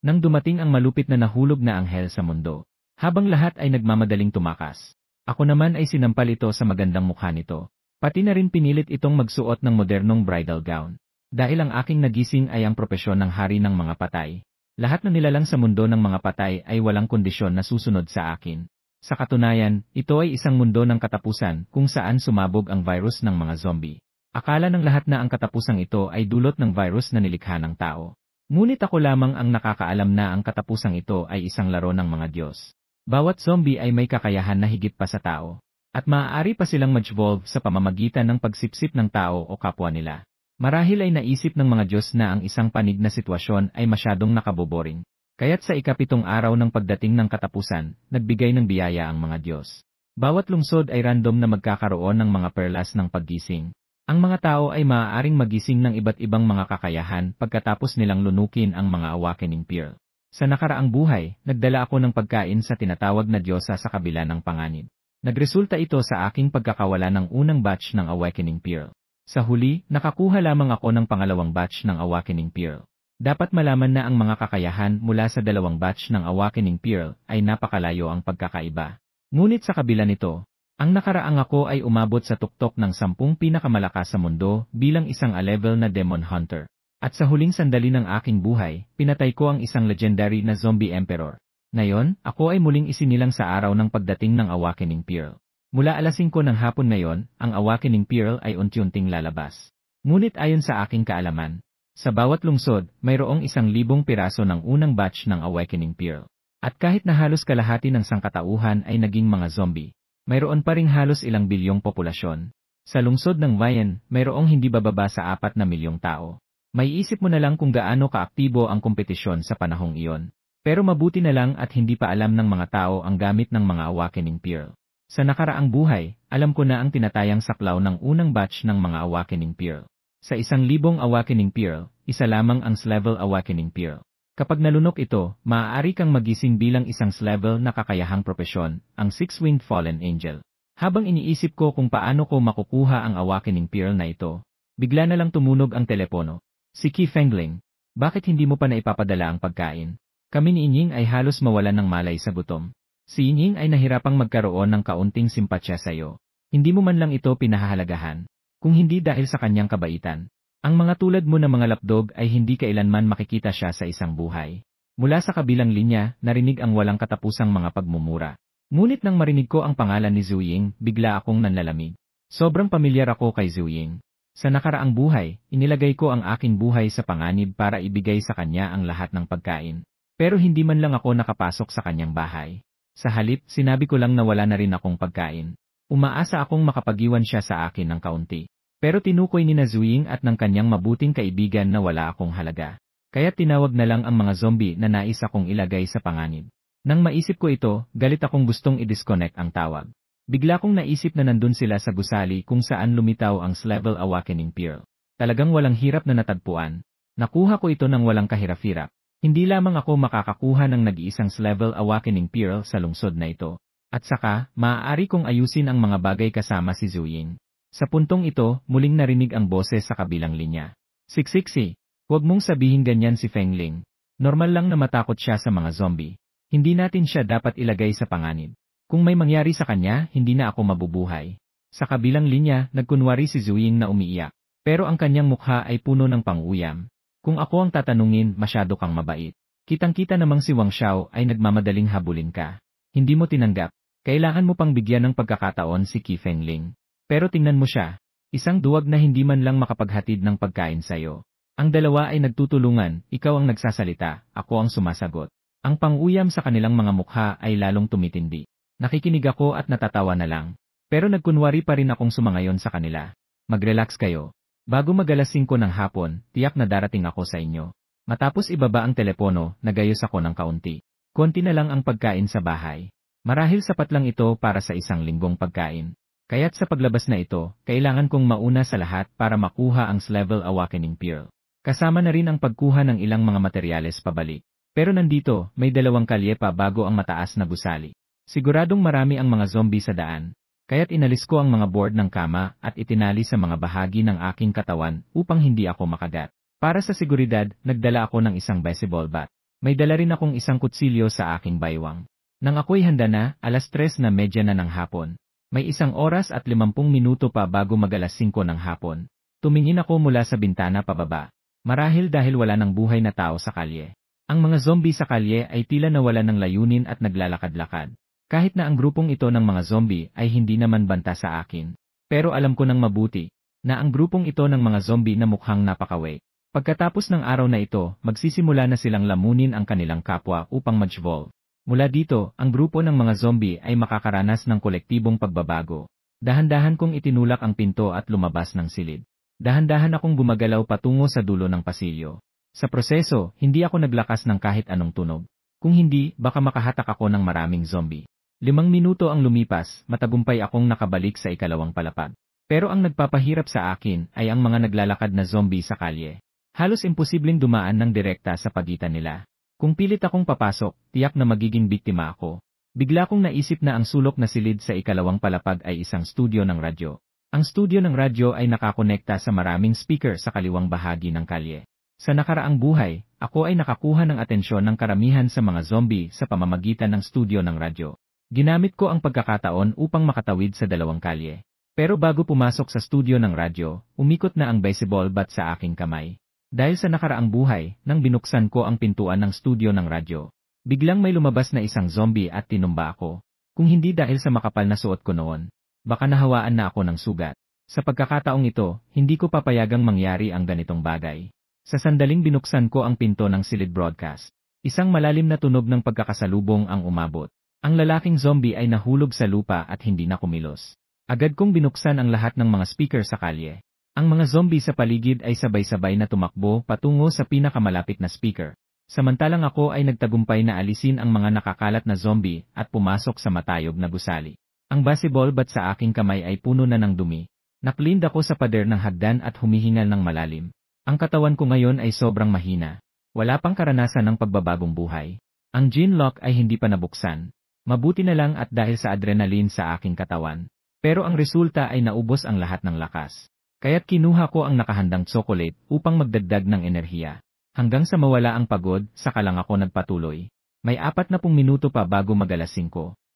Nang dumating ang malupit na nahulog na anghel sa mundo, habang lahat ay nagmamadaling tumakas, ako naman ay sinampal ito sa magandang mukha nito. Pati na rin pinilit itong magsuot ng modernong bridal gown. Dahil ang aking nagising ay ang propesyon ng hari ng mga patay. Lahat na nilalang sa mundo ng mga patay ay walang kondisyon na susunod sa akin. Sa katunayan, ito ay isang mundo ng katapusan kung saan sumabog ang virus ng mga zombie. Akala ng lahat na ang katapusang ito ay dulot ng virus na nilikha ng tao. Ngunit ako lamang ang nakakaalam na ang katapusang ito ay isang laro ng mga Diyos. Bawat zombie ay may kakayahan na higit pa sa tao. At maaari pa silang mag-evolve sa pamamagitan ng pagsipsip ng tao o kapwa nila. Marahil ay naisip ng mga Diyos na ang isang panig na sitwasyon ay masyadong nakaboboring. Kaya't sa ikapitong araw ng pagdating ng katapusan, nagbigay ng biyaya ang mga Diyos. Bawat lungsod ay random na magkakaroon ng mga perlas ng paggising. Ang mga tao ay maaaring magising ng iba't ibang mga kakayahan pagkatapos nilang lunukin ang mga awakening pearl. Sa nakaraang buhay, nagdala ako ng pagkain sa tinatawag na Diyosa sa kabila ng panganib. Nagresulta ito sa aking pagkakawala ng unang batch ng Awakening Pearl. Sa huli, nakakuha lamang ako ng pangalawang batch ng Awakening Pearl. Dapat malaman na ang mga kakayahan mula sa dalawang batch ng Awakening Pearl ay napakalayo ang pagkakaiba. Ngunit sa kabila nito, ang nakaraang ako ay umabot sa tuktok ng 10 pinakamalakas sa mundo bilang isang A-level na Demon Hunter. At sa huling sandali ng aking buhay, pinatay ko ang isang legendary na Zombie Emperor. Ngayon, ako ay muling isinilang sa araw ng pagdating ng Awakening Pearl. Mula alas 5 ng hapon ngayon, ang Awakening Pearl ay unti-unting lalabas. Ngunit ayon sa aking kaalaman, sa bawat lungsod, mayroong 1,000 piraso ng unang batch ng Awakening Pearl. At kahit na halos kalahati ng sangkatauhan ay naging mga zombie, mayroon pa ring halos ilang bilyong populasyon. Sa lungsod ng Vian, mayroong hindi bababa sa 4 na milyong tao. May isip mo na lang kung gaano kaaktibo ang kompetisyon sa panahong iyon. Pero mabuti na lang at hindi pa alam ng mga tao ang gamit ng mga Awakening Pearl. Sa nakaraang buhay, alam ko na ang tinatayang saklaw ng unang batch ng mga Awakening Pearl. Sa 1,000 Awakening Pearl, isa lamang ang S-level Awakening Pearl. Kapag nalunok ito, maaari kang magising bilang isang S-level na kakayahang propesyon, ang Six-Winged Fallen Angel. Habang iniisip ko kung paano ko makukuha ang Awakening Pearl na ito, bigla na lang tumunog ang telepono. Si Qi Fengling, bakit hindi mo pa naipapadala ang pagkain? Kami ni Inying ay halos mawalan ng malay sa gutom. Si Inying ay nahirapang magkaroon ng kaunting simpatsya sa iyo. Hindi mo man lang ito pinahahalagahan. Kung hindi dahil sa kanyang kabaitan. Ang mga tulad mo na mga lapdog ay hindi kailanman makikita siya sa isang buhay. Mula sa kabilang linya, narinig ang walang katapusang mga pagmumura. Ngunit nang marinig ko ang pangalan ni Zuying, bigla akong nanlalamig. Sobrang pamilyar ako kay Zuying. Sa nakaraang buhay, inilagay ko ang aking buhay sa panganib para ibigay sa kanya ang lahat ng pagkain. Pero hindi man lang ako nakapasok sa kanyang bahay. Sa halip, sinabi ko lang na wala na rin akong pagkain. Umaasa akong makapagiwan siya sa akin ng kaunti. Pero tinukoy ni Zuying at ng kanyang mabuting kaibigan na wala akong halaga. Kaya tinawag na lang ang mga zombie na nais akong ilagay sa panganib. Nang maisip ko ito, galit akong gustong i-disconnect ang tawag. Bigla kong naisip na nandun sila sa gusali kung saan lumitaw ang S-level Awakening Pearl. Talagang walang hirap na natagpuan. Nakuha ko ito ng walang kahirap-hirap. Hindi lamang ako makakakuha ng nag-iisang S-level Awakening Pearl sa lungsod na ito. At saka, maaari kong ayusin ang mga bagay kasama si Zuying. Sa puntong ito, muling narinig ang boses sa kabilang linya. Siksiksi, huwag mong sabihin ganyan si Fengling. Normal lang na matakot siya sa mga zombie. Hindi natin siya dapat ilagay sa panganib. Kung may mangyari sa kanya, hindi na ako mabubuhay. Sa kabilang linya, nagkunwari si Zuying na umiiyak. Pero ang kanyang mukha ay puno ng pang-uyam. Kung ako ang tatanungin, masyado kang mabait. Kitang-kita namang si Wang Xiao ay nagmamadaling habulin ka. Hindi mo tinanggap. Kailangan mo pang bigyan ng pagkakataon si Qi Fengling. Pero tingnan mo siya. Isang duwag na hindi man lang makapaghatid ng pagkain sa'yo. Ang dalawa ay nagtutulungan, ikaw ang nagsasalita, ako ang sumasagot. Ang pang-uyam sa kanilang mga mukha ay lalong tumitindi. Nakikinig ako at natatawa na lang. Pero nagkunwari pa rin akong sumangayon sa kanila. Mag-relax kayo. Bago mag-alas 5 ng hapon, tiyak na darating ako sa inyo. Matapos ibaba ang telepono, nagayos ako ng kaunti. Konti na lang ang pagkain sa bahay. Marahil sapat lang ito para sa 1 linggong pagkain. Kaya't sa paglabas na ito, kailangan kong mauna sa lahat para makuha ang S-level Awakening Pearl. Kasama na rin ang pagkuha ng ilang mga materyales pabalik. Pero nandito, may 2 kalye pa bago ang mataas na gusali. Siguradong marami ang mga zombie sa daan. Kaya't inalis ko ang mga board ng kama at itinali sa mga bahagi ng aking katawan upang hindi ako makagat. Para sa seguridad, nagdala ako ng isang baseball bat. May dala rin akong isang kutsilyo sa aking baywang. Nang ako'y handa na, 3:30 na ng hapon. May 1 oras at 50 minuto pa bago mag-5 ng hapon. Tumingin ako mula sa bintana pababa. Marahil dahil wala ng buhay na tao sa kalye. Ang mga zombie sa kalye ay tila nawala ng layunin at naglalakad-lakad. Kahit na ang grupong ito ng mga zombie ay hindi naman banta sa akin. Pero alam ko nang mabuti na ang grupong ito ng mga zombie na mukhang napakaway. Pagkatapos ng araw na ito, magsisimula na silang lamunin ang kanilang kapwa upang mag-evolve. Mula dito, ang grupo ng mga zombie ay makakaranas ng kolektibong pagbabago. Dahan-dahan kong itinulak ang pinto at lumabas ng silid. Dahan-dahan akong gumagalaw patungo sa dulo ng pasilyo. Sa proseso, hindi ako naglakas ng kahit anong tunog. Kung hindi, baka makahatak ako ng maraming zombie. 5 minuto ang lumipas, matagumpay akong nakabalik sa ikalawang palapag. Pero ang nagpapahirap sa akin ay ang mga naglalakad na zombie sa kalye. Halos imposibleng dumaan ng direkta sa pagitan nila. Kung pilit akong papasok, tiyak na magiging biktima ako. Bigla kong naisip na ang sulok na silid sa ikalawang palapag ay isang studio ng radyo. Ang studio ng radyo ay nakakonekta sa maraming speaker sa kaliwang bahagi ng kalye. Sa nakaraang buhay, ako ay nakakuha ng atensyon ng karamihan sa mga zombie sa pamamagitan ng studio ng radyo. Ginamit ko ang pagkakataon upang makatawid sa dalawang kalye. Pero bago pumasok sa studio ng radyo, umikot na ang baseball bat sa aking kamay. Dahil sa nakaraang buhay, nang binuksan ko ang pintuan ng studio ng radyo, biglang may lumabas na isang zombie at tinumba ako. Kung hindi dahil sa makapal na suot ko noon, baka nahawaan na ako ng sugat. Sa pagkakataong ito, hindi ko papayagang mangyari ang ganitong bagay. Sa sandaling binuksan ko ang pinto ng silid broadcast, isang malalim na tunog ng pagkakasalubong ang umabot. Ang lalaking zombie ay nahulog sa lupa at hindi na kumilos. Agad kong binuksan ang lahat ng mga speaker sa kalye. Ang mga zombie sa paligid ay sabay-sabay na tumakbo patungo sa pinakamalapit na speaker. Samantalang ako ay nagtagumpay na alisin ang mga nakakalat na zombie at pumasok sa matayog na gusali. Ang baseball bat sa aking kamay ay puno na ng dumi. Naklind ako sa pader ng hagdan at humihingal ng malalim. Ang katawan ko ngayon ay sobrang mahina. Wala pang karanasan ng pagbabagong buhay. Ang gin lock ay hindi pa nabuksan. Mabuti na lang at dahil sa adrenaline sa aking katawan. Pero ang resulta ay naubos ang lahat ng lakas. Kaya't kinuha ko ang nakahandang tsokolate upang magdagdag ng enerhiya. Hanggang sa mawala ang pagod, saka lang ako nagpatuloy. May 40 minuto pa bago mag-5.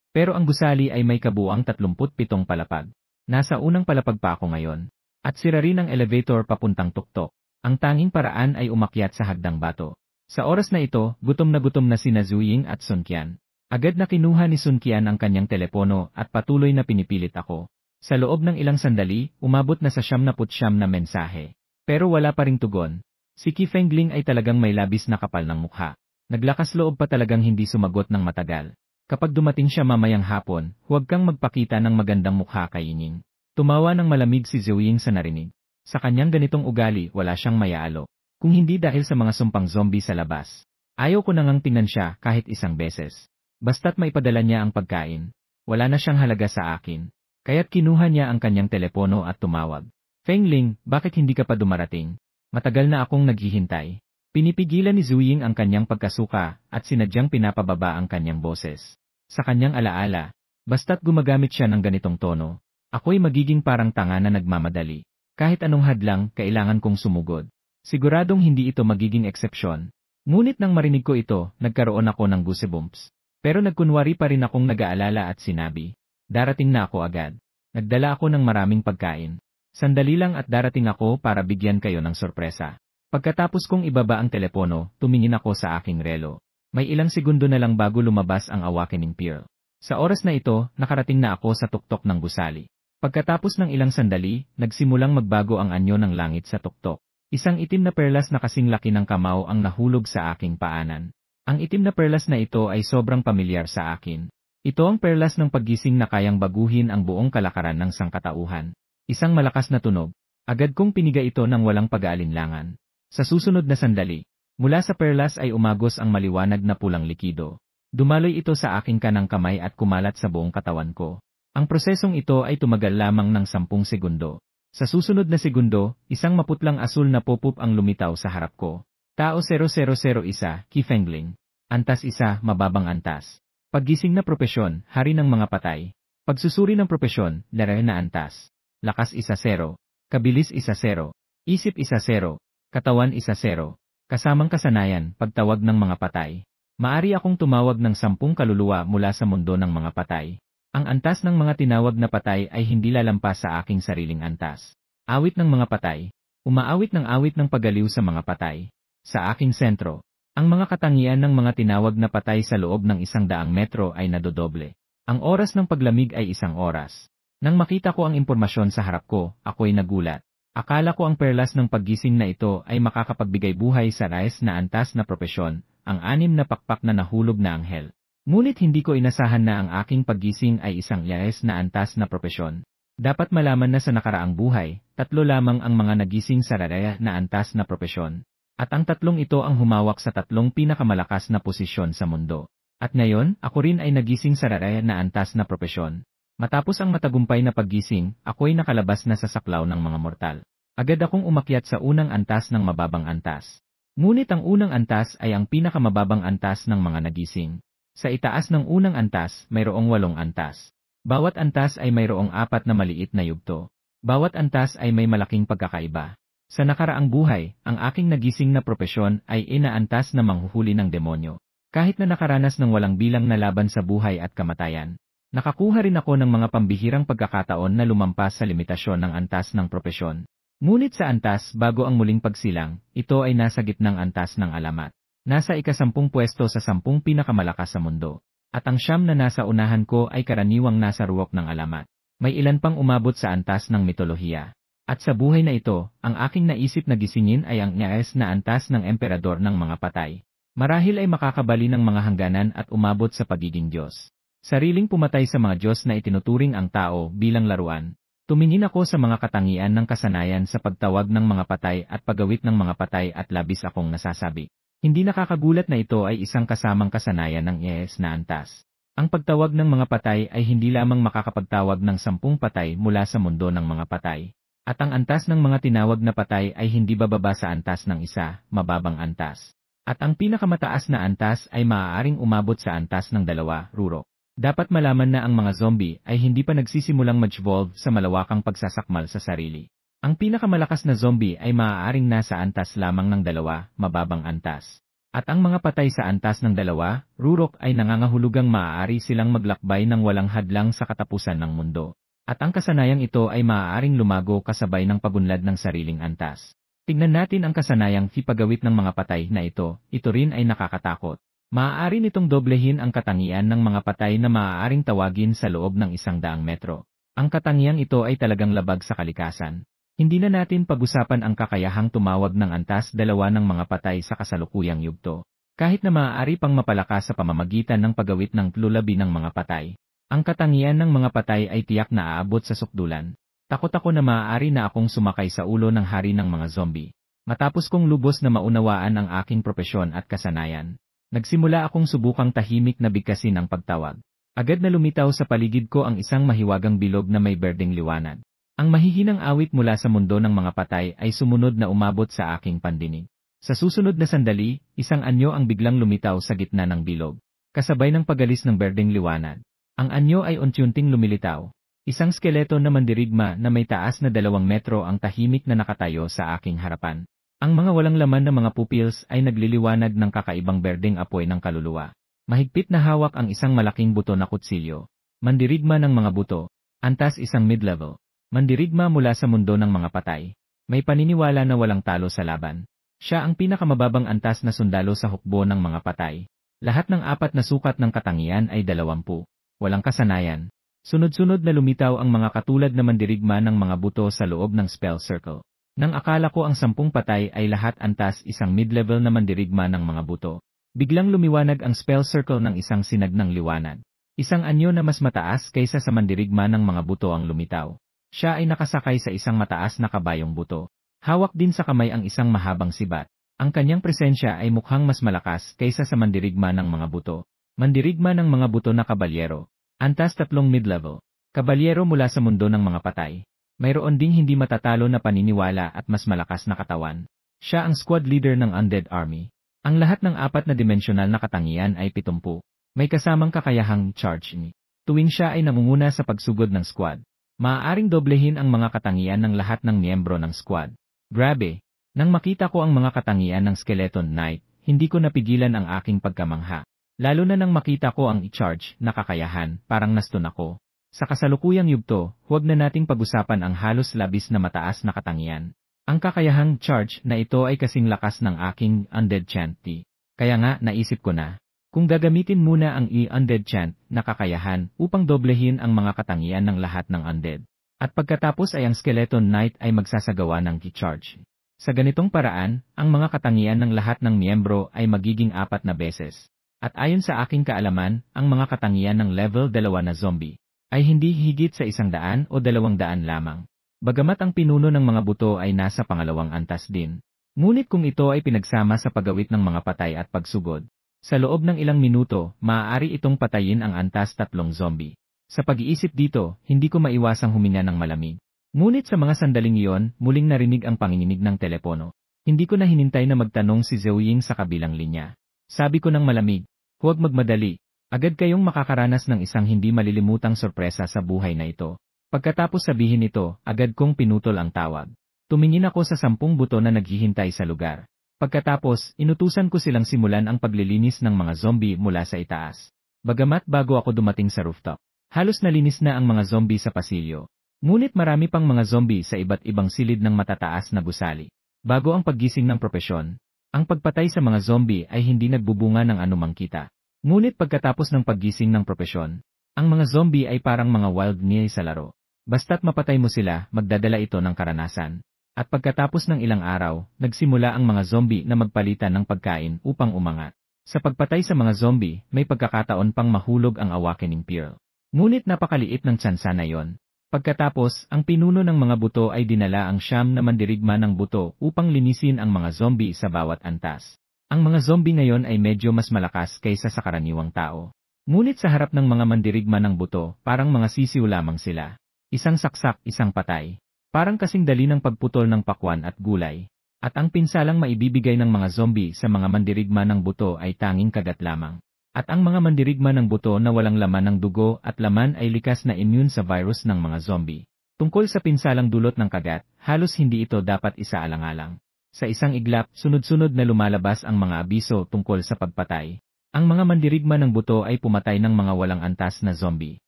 Pero ang gusali ay may kabuuang 37 palapag. Nasa unang palapag pa ako ngayon. At sira rin ang elevator papuntang tuktok. Ang tanging paraan ay umakyat sa hagdang bato. Sa oras na ito, gutom na sina Zuying at Sun Qian. Agad na kinuha ni Sun Qian ang kanyang telepono at patuloy na pinipilit ako. Sa loob ng ilang sandali, umabot na sa 79 na mensahe. Pero wala pa ring tugon. Si Qi Fengling ay talagang may labis na kapal ng mukha. Naglakas loob pa talagang hindi sumagot ng matagal. Kapag dumating siya mamayang hapon, huwag kang magpakita ng magandang mukha kay Yining. Tumawa ng malamig si Zuying sa narinig. Sa kanyang ganitong ugali, wala siyang mayaalok. Kung hindi dahil sa mga sumpang zombie sa labas. Ayaw ko nang tingnan siya kahit isang beses. Basta't maipadala niya ang pagkain. Wala na siyang halaga sa akin. Kaya't kinuha niya ang kanyang telepono at tumawag. Fengling, bakit hindi ka pa dumarating? Matagal na akong naghihintay. Pinipigilan ni Zuying ang kanyang pagkasuka at sinadyang pinapababa ang kanyang boses. Sa kanyang alaala, basta't gumagamit siya ng ganitong tono, ako'y magiging parang tanga na nagmamadali. Kahit anong hadlang, kailangan kong sumugod. Siguradong hindi ito magiging eksepsyon. Ngunit nang marinig ko ito, nagkaroon ako ng goosebumps. Pero nagkunwari pa rin akong nag-aalala at sinabi, darating na ako agad. Nagdala ako ng maraming pagkain. Sandali lang at darating ako para bigyan kayo ng sorpresa. Pagkatapos kong ibaba ang telepono, tumingin ako sa aking relo. May ilang segundo na lang bago lumabas ang awakening pearl. Sa oras na ito, nakarating na ako sa tuktok ng gusali. Pagkatapos ng ilang sandali, nagsimulang magbago ang anyo ng langit sa tuktok. Isang itim na perlas na kasing laki ng kamao ang nahulog sa aking paanan. Ang itim na perlas na ito ay sobrang pamilyar sa akin. Ito ang perlas ng paggising na kayang baguhin ang buong kalakaran ng sangkatauhan. Isang malakas na tunog. Agad kong piniga ito ng walang pag-aalinlangan. Sa susunod na sandali, mula sa perlas ay umagos ang maliwanag na pulang likido. Dumaloy ito sa aking kanang kamay at kumalat sa buong katawan ko. Ang prosesong ito ay tumagal lamang ng 10 segundo. Sa susunod na segundo, isang maputlang asul na pop-up ang lumitaw sa harap ko. Tao 0001, Qi Fengling. Antas 1, mababang antas. Paggising na propesyon, hari ng mga patay. Pagsusuri ng propesyon, larayan na antas. Lakas 1-0. Kabilis 1-0. Isip 1-0. Katawan 1-0. Kasamang kasanayan, pagtawag ng mga patay. Maari akong tumawag ng 10 kaluluwa mula sa mundo ng mga patay. Ang antas ng mga tinawag na patay ay hindi lalampas sa aking sariling antas. Awit ng mga patay. Umaawit ng awit ng pagaliw sa mga patay. Sa aking sentro, ang mga katangian ng mga tinawag na patay sa loob ng 100 metro ay nadodoble. Ang oras ng paglamig ay 1 oras. Nang makita ko ang impormasyon sa harap ko, ako'y nagulat. Akala ko ang perlas ng paggising na ito ay makakapagbigay buhay sa rais na antas na propesyon, ang 6 na pakpak na nahulog na anghel. Ngunit hindi ko inasahan na ang aking paggising ay isang rais na antas na propesyon. Dapat malaman na sa nakaraang buhay, 3 lamang ang mga nagising sa raraya na antas na propesyon. At ang 3 ito ang humawak sa 3 pinakamalakas na posisyon sa mundo. At ngayon, ako rin ay nagising sa raraya na antas na propesyon. Matapos ang matagumpay na paggising, ako'y nakalabas na sa saklaw ng mga mortal. Agad akong umakyat sa unang antas ng mababang antas. Ngunit ang unang antas ay ang pinakamababang antas ng mga nagising. Sa itaas ng unang antas, mayroong 8 antas. Bawat antas ay mayroong 4 na maliit na yugto. Bawat antas ay may malaking pagkakaiba. Sa nakaraang buhay, ang aking nagising na propesyon ay inaantas na manghuhuli ng demonyo. Kahit na nakaranas ng walang bilang na laban sa buhay at kamatayan, nakakuha rin ako ng mga pambihirang pagkakataon na lumampas sa limitasyon ng antas ng propesyon. Ngunit sa antas bago ang muling pagsilang, ito ay nasa gitnang antas ng alamat. Nasa ika-10 pwesto sa 10 pinakamalakas sa mundo. At ang 9 na nasa unahan ko ay karaniwang nasa ruwak ng alamat. May ilan pang umabot sa antas ng mitolohiya. At sa buhay na ito, ang aking naisip na gisingin ay ang nais na antas ng emperador ng mga patay. Marahil ay makakabali ng mga hangganan at umabot sa pagiging Diyos. Sariling pumatay sa mga Diyos na itinuturing ang tao bilang laruan. Tumingin ako sa mga katangian ng kasanayan sa pagtawag ng mga patay at paggawit ng mga patay at labis akong nasasabi. Hindi nakakagulat na ito ay isang kasamang kasanayan ng Yes na antas. Ang pagtawag ng mga patay ay hindi lamang makakapagtawag ng 10 patay mula sa mundo ng mga patay. At ang antas ng mga tinawag na patay ay hindi bababa sa antas ng isa, mababang antas. At ang pinakamataas na antas ay maaaring umabot sa antas ng 2, rurok. Dapat malaman na ang mga zombie ay hindi pa nagsisimulang mag-evolve sa malawakang pagsasakmal sa sarili. Ang pinakamalakas na zombie ay maaaring nasa antas lamang ng 2, mababang antas. At ang mga patay sa antas ng 2, rurok ay nangangahulugang maaari silang maglakbay ng walang hadlang sa katapusan ng mundo. At ang kasanayang ito ay maaaring lumago kasabay ng pagunlad ng sariling antas. Tingnan natin ang kasanayang pagawit ng mga patay na ito rin ay nakakatakot. Maaari nitong doblehin ang katangian ng mga patay na maaaring tawagin sa loob ng 100 metro. Ang katangiang ito ay talagang labag sa kalikasan. Hindi na natin pag-usapan ang kakayahang tumawag ng antas 2 ng mga patay sa kasalukuyang yugto. Kahit na maaari pang mapalakas sa pamamagitan ng paggawit ng lulabi ng mga patay. Ang katangian ng mga patay ay tiyak na aabot sa sukdulan. Takot ako na maaari na akong sumakay sa ulo ng hari ng mga zombie. Matapos kong lubos na maunawaan ang aking propesyon at kasanayan, nagsimula akong subukang tahimik na bigkasin ang pagtawag. Agad na lumitaw sa paligid ko ang isang mahiwagang bilog na may berdeng liwanag. Ang mahihinang awit mula sa mundo ng mga patay ay sumunod na umabot sa aking pandinig. Sa susunod na sandali, isang anyo ang biglang lumitaw sa gitna ng bilog. Kasabay ng pagalis ng berdeng liwanag. Ang anyo ay unti-unting lumilitaw. Isang skeleto na mandirigma na may taas na 2 metro ang tahimik na nakatayo sa aking harapan. Ang mga walang laman na mga pupils ay nagliliwanag ng kakaibang berdeng apoy ng kaluluwa. Mahigpit na hawak ang isang malaking buto na kutsilyo. Mandirigma ng mga buto. Antas isang mid-level. Mandirigma mula sa mundo ng mga patay. May paniniwala na walang talo sa laban. Siya ang pinakamababang antas na sundalo sa hukbo ng mga patay. Lahat ng 4 na sukat ng katangian ay 20. Walang kasanayan. Sunod-sunod na lumitaw ang mga katulad na mandirigma ng mga buto sa loob ng spell circle. Nang akala ko ang 10 patay ay lahat antas isang mid-level na mandirigma ng mga buto. Biglang lumiwanag ang spell circle ng isang sinag ng liwanag. Isang anyo na mas mataas kaysa sa mandirigma ng mga buto ang lumitaw. Siya ay nakasakay sa isang mataas na kabayong buto. Hawak din sa kamay ang isang mahabang sibat. Ang kanyang presensya ay mukhang mas malakas kaysa sa mandirigma ng mga buto. Mandirigma ng mga buto na kabalyero. Antas 3 mid-level. Kabalyero mula sa mundo ng mga patay. Mayroon ding hindi matatalo na paniniwala at mas malakas na katawan. Siya ang squad leader ng Undead Army. Ang lahat ng 4 na dimensional na katangian ay 70. May kasamang kakayahang charge ni. Tuwing siya ay nangunguna sa pagsugod ng squad. Maaaring doblehin ang mga katangian ng lahat ng miyembro ng squad. Grabe! Nang makita ko ang mga katangian ng Skeleton Knight, hindi ko napigilan ang aking pagkamangha. Lalo na nang makita ko ang i-charge na kakayahan, parang nastun ako. Sa kasalukuyang yugto, huwag na nating pag-usapan ang halos labis na mataas na katangian. Ang kakayahang charge na ito ay kasing lakas ng aking Undead Chant T. Kaya nga, naisip ko na, kung gagamitin muna ang Undead Chant na kakayahan upang doblehin ang mga katangian ng lahat ng Undead. At pagkatapos ay ang Skeleton Knight ay magsasagawa ng ki-charge. Sa ganitong paraan, ang mga katangian ng lahat ng miyembro ay magiging 4 na beses. At ayon sa aking kaalaman, ang mga katangian ng level 2 na zombie ay hindi higit sa 100 o 200 lamang. Bagamat ang pinuno ng mga buto ay nasa pangalawang antas din. Ngunit kung ito ay pinagsama sa paggawit ng mga patay at pagsugod, sa loob ng ilang minuto, maaari itong patayin ang antas 3 zombie. Sa pag-iisip dito, hindi ko maiwasang huminga ng malamig. Ngunit sa mga sandaling iyon, muling narinig ang panginginig ng telepono. Hindi ko na hinintay na magtanong si Zhou-Ying sa kabilang linya. Sabi ko ng malamig, huwag magmadali. Agad kayong makakaranas ng isang hindi malilimutang sorpresa sa buhay na ito. Pagkatapos sabihin ito, agad kong pinutol ang tawag. Tumingin ako sa 10 buto na naghihintay sa lugar. Pagkatapos, inutusan ko silang simulan ang paglilinis ng mga zombie mula sa itaas. Bagamat bago ako dumating sa rooftop, halos nalinis na ang mga zombie sa pasilyo. Ngunit marami pang mga zombie sa iba't ibang silid ng matataas na gusali. Bago ang paggising ng propesyon, ang pagpatay sa mga zombie ay hindi nagbubunga ng anumang kita. Ngunit pagkatapos ng paggising ng propesyon, ang mga zombie ay parang mga wild niay sa laro. Basta't mapatay mo sila, magdadala ito ng karanasan. At pagkatapos ng ilang araw, nagsimula ang mga zombie na magpalitan ng pagkain upang umangat. Sa pagpatay sa mga zombie, may pagkakataon pang mahulog ang Awakening Pearl. Ngunit napakaliit ng tsansa na yon. Pagkatapos, ang pinuno ng mga buto ay dinala ang 9 na mandirigma ng buto upang linisin ang mga zombie sa bawat antas. Ang mga zombie ngayon ay medyo mas malakas kaysa sa karaniwang tao. Ngunit sa harap ng mga mandirigma ng buto, parang mga sisiw lamang sila. Isang saksak, isang patay. Parang kasing dali ng pagputol ng pakwan at gulay. At ang pinsalang maibibigay ng mga zombie sa mga mandirigma ng buto ay tanging kagat lamang. At ang mga mandirigma ng buto na walang laman ng dugo at laman ay likas na immune sa virus ng mga zombie. Tungkol sa pinsalang dulot ng kagat, halos hindi ito dapat isaalang-alang. Sa isang iglap, sunod-sunod na lumalabas ang mga abiso tungkol sa pagpatay. Ang mga mandirigma ng buto ay pumatay ng mga walang antas na zombie.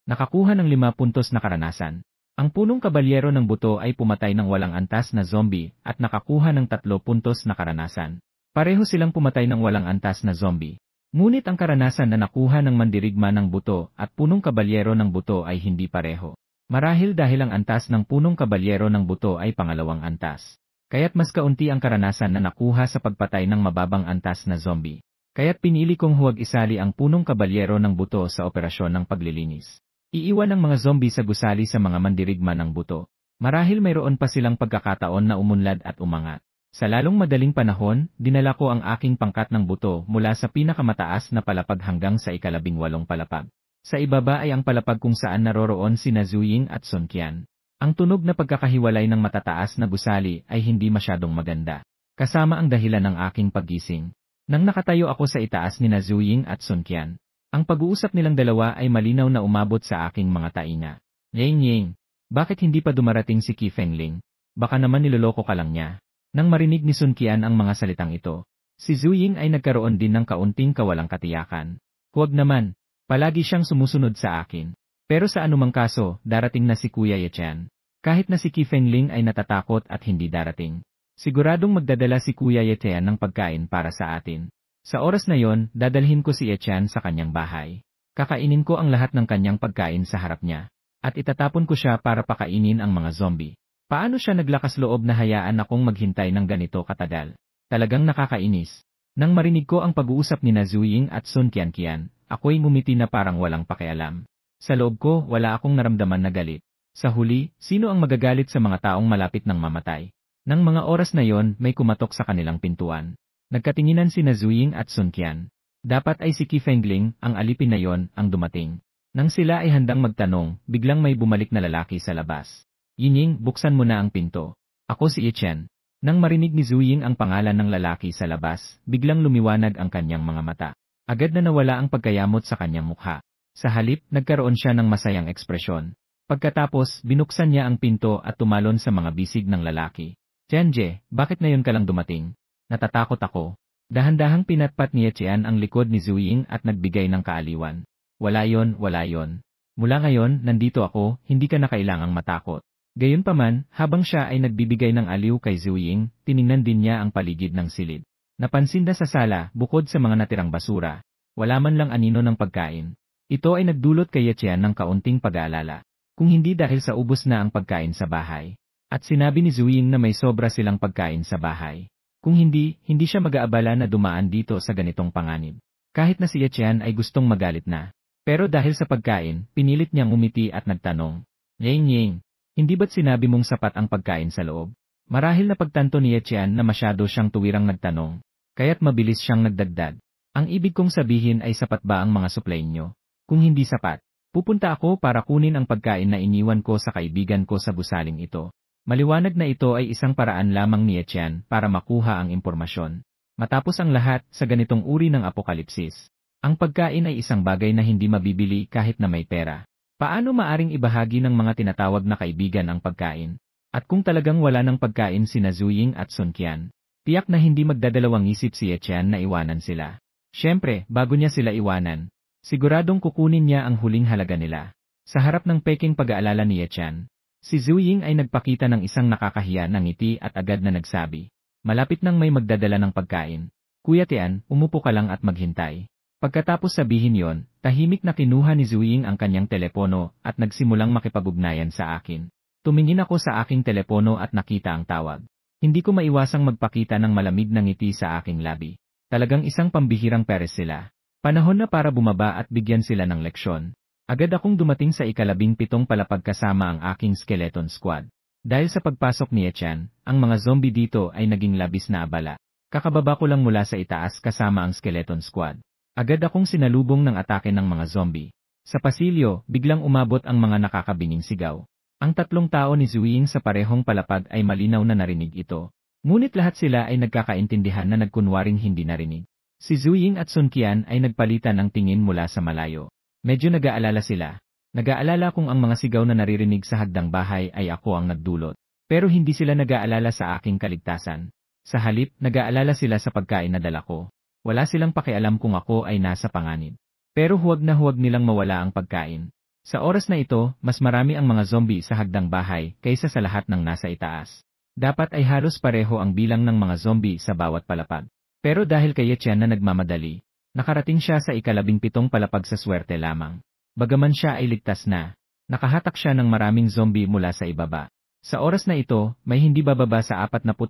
Nakakuha ng 5 puntos na karanasan. Ang punong kabalyero ng buto ay pumatay ng walang antas na zombie at nakakuha ng 3 puntos na karanasan. Pareho silang pumatay ng walang antas na zombie. Ngunit ang karanasan na nakuha ng mandirigma ng buto at punong kabalyero ng buto ay hindi pareho. Marahil dahil ang antas ng punong kabalyero ng buto ay pangalawang antas. Kaya't mas kaunti ang karanasan na nakuha sa pagpatay ng mababang antas na zombie. Kaya't pinili kong huwag isali ang punong kabalyero ng buto sa operasyon ng paglilinis. Iiwan ang mga zombie sa gusali sa mga mandirigma ng buto. Marahil mayroon pa silang pagkakataon na umunlad at umangat. Sa lalong madaling panahon, dinala ko ang aking pangkat ng buto mula sa pinakamataas na palapag hanggang sa ika-18 palapag. Sa ibaba ay ang palapag kung saan naroroon sina Zhou-Ying at Sun Qian. Ang tunog na pagkakahiwalay ng matataas na gusali ay hindi masyadong maganda. Kasama ang dahilan ng aking paggising. Nang nakatayo ako sa itaas nina Zhou-Ying at Sun Qian, ang pag-uusap nilang dalawa ay malinaw na umabot sa aking mga tainga. Ying, bakit hindi pa dumarating si Qi Fengling? Baka naman niloloko ka lang niya. Nang marinig ni Sun Qian ang mga salitang ito, si Zhou-Ying ay nagkaroon din ng kaunting kawalang katiyakan. Huwag naman, palagi siyang sumusunod sa akin. Pero sa anumang kaso, darating na si Kuya Ye Chen. Kahit na si Qi Fengling ay natatakot at hindi darating. Siguradong magdadala si Kuya Ye Chen ng pagkain para sa atin. Sa oras na yon, dadalhin ko si Ye Chen sa kanyang bahay. Kakainin ko ang lahat ng kanyang pagkain sa harap niya. At itatapon ko siya para pakainin ang mga zombie. Paano siya naglakas loob na hayaan akong maghintay ng ganito katagal? Talagang nakakainis. Nang marinig ko ang pag-uusap ni Zhou-Ying at Sun Qian, ako'y ngumiti na parang walang pakialam. Sa loob ko, wala akong naramdaman na galit. Sa huli, sino ang magagalit sa mga taong malapit ng mamatay? Nang mga oras na yon, may kumatok sa kanilang pintuan. Nagkatinginan sina Zhou-Ying at Sun Qian. Dapat ay si Qi Fengling, ang alipin na yon, ang dumating. Nang sila ay handang magtanong, biglang may bumalik na lalaki sa labas. Ying, buksan mo na ang pinto. Ako si Ye Chen. Nang marinig ni Zhou-Ying ang pangalan ng lalaki sa labas, biglang lumiwanag ang kanyang mga mata. Agad na nawala ang pagkayamot sa kanyang mukha. Sa halip, nagkaroon siya ng masayang ekspresyon. Pagkatapos, binuksan niya ang pinto at tumalon sa mga bisig ng lalaki. Tianje, bakit ngayon ka lang dumating? Natatakot ako. Dahan-dahang pinatpat ni Etienne ang likod ni Zuying at nagbigay ng kaaliwan. Wala yon, wala yon. Mula ngayon, nandito ako, hindi ka na kailangang matakot. Gayunpaman, habang siya ay nagbibigay ng aliw kay Zuying, tiningnan din niya ang paligid ng silid. Napansin na sa sala, bukod sa mga natirang basura, wala man lang anino ng pagkain. Ito ay nagdulot kay Etienne ng kaunting pag-aalala. Kung hindi dahil sa ubos na ang pagkain sa bahay. At sinabi ni Zuying na may sobra silang pagkain sa bahay. Kung hindi siya mag-aabala na dumaan dito sa ganitong panganib. Kahit na si Etienne ay gustong magalit na. Pero dahil sa pagkain, pinilit niyang umiti at nagtanong. Ying, hindi ba't sinabi mong sapat ang pagkain sa loob? Marahil na pagtanto ni Etienne na masyado siyang tuwirang nagtanong. Kaya't mabilis siyang nagdagdag. Ang ibig kong sabihin ay sapat ba ang mga supply niyo? Kung hindi sapat, pupunta ako para kunin ang pagkain na iniwan ko sa kaibigan ko sa gusaling ito. Maliwanag na ito ay isang paraan lamang ni Etienne para makuha ang impormasyon. Matapos ang lahat, sa ganitong uri ng apokalipsis, ang pagkain ay isang bagay na hindi mabibili kahit na may pera. Paano maaring ibahagi ng mga tinatawag na kaibigan ang pagkain? At kung talagang wala ng pagkain sina Zuying at Sun Qian, tiyak na hindi magdadalawang isip si Etienne na iwanan sila. Siyempre, bago niya sila iwanan, siguradong kukunin niya ang huling halaga nila. Sa harap ng peking pag-aalala ni Etienne, si Zuying ay nagpakita ng isang nakakahiya na ngiti at agad na nagsabi. Malapit nang may magdadala ng pagkain. Kuya Tian, umupo ka lang at maghintay. Pagkatapos sabihin yon, tahimik na kinuha ni Zuying ang kanyang telepono at nagsimulang makipag-ugnayan sa akin. Tumingin ako sa aking telepono at nakita ang tawag. Hindi ko maiwasang magpakita ng malamig na ngiti sa aking labi. Talagang isang pambihirang peres sila. Panahon na para bumaba at bigyan sila ng leksyon. Agad akong dumating sa 17 palapag kasama ang aking skeleton squad. Dahil sa pagpasok ni Etienne, ang mga zombie dito ay naging labis na abala. Kakababa ko lang mula sa itaas kasama ang skeleton squad. Agad akong sinalubong ng atake ng mga zombie. Sa pasilyo, biglang umabot ang mga nakakabinging sigaw. Ang tatlong tao ni Zuying sa parehong palapag ay malinaw na narinig ito. Ngunit lahat sila ay nagkakaintindihan na nagkunwaring hindi narinig. Si Zuying at Sun Qian ay nagpalitan ng tingin mula sa malayo. Medyo nag-aalala sila. Nag-aalala kung ang mga sigaw na naririnig sa hagdang bahay ay ako ang nagdulot. Pero hindi sila nag-aalala sa aking kaligtasan. Sa halip, nag-aalala sila sa pagkain na dala ko. Wala silang pakialam kung ako ay nasa panganib. Pero huwag na huwag nilang mawala ang pagkain. Sa oras na ito, mas marami ang mga zombie sa hagdang bahay kaysa sa lahat ng nasa itaas. Dapat ay halos pareho ang bilang ng mga zombie sa bawat palapag. Pero dahil kay Etienne na nagmamadali, nakarating siya sa 17 palapag sa swerte lamang. Bagaman siya ay ligtas na, nakahatak siya ng maraming zombie mula sa ibaba. Sa oras na ito, may hindi bababa sa 45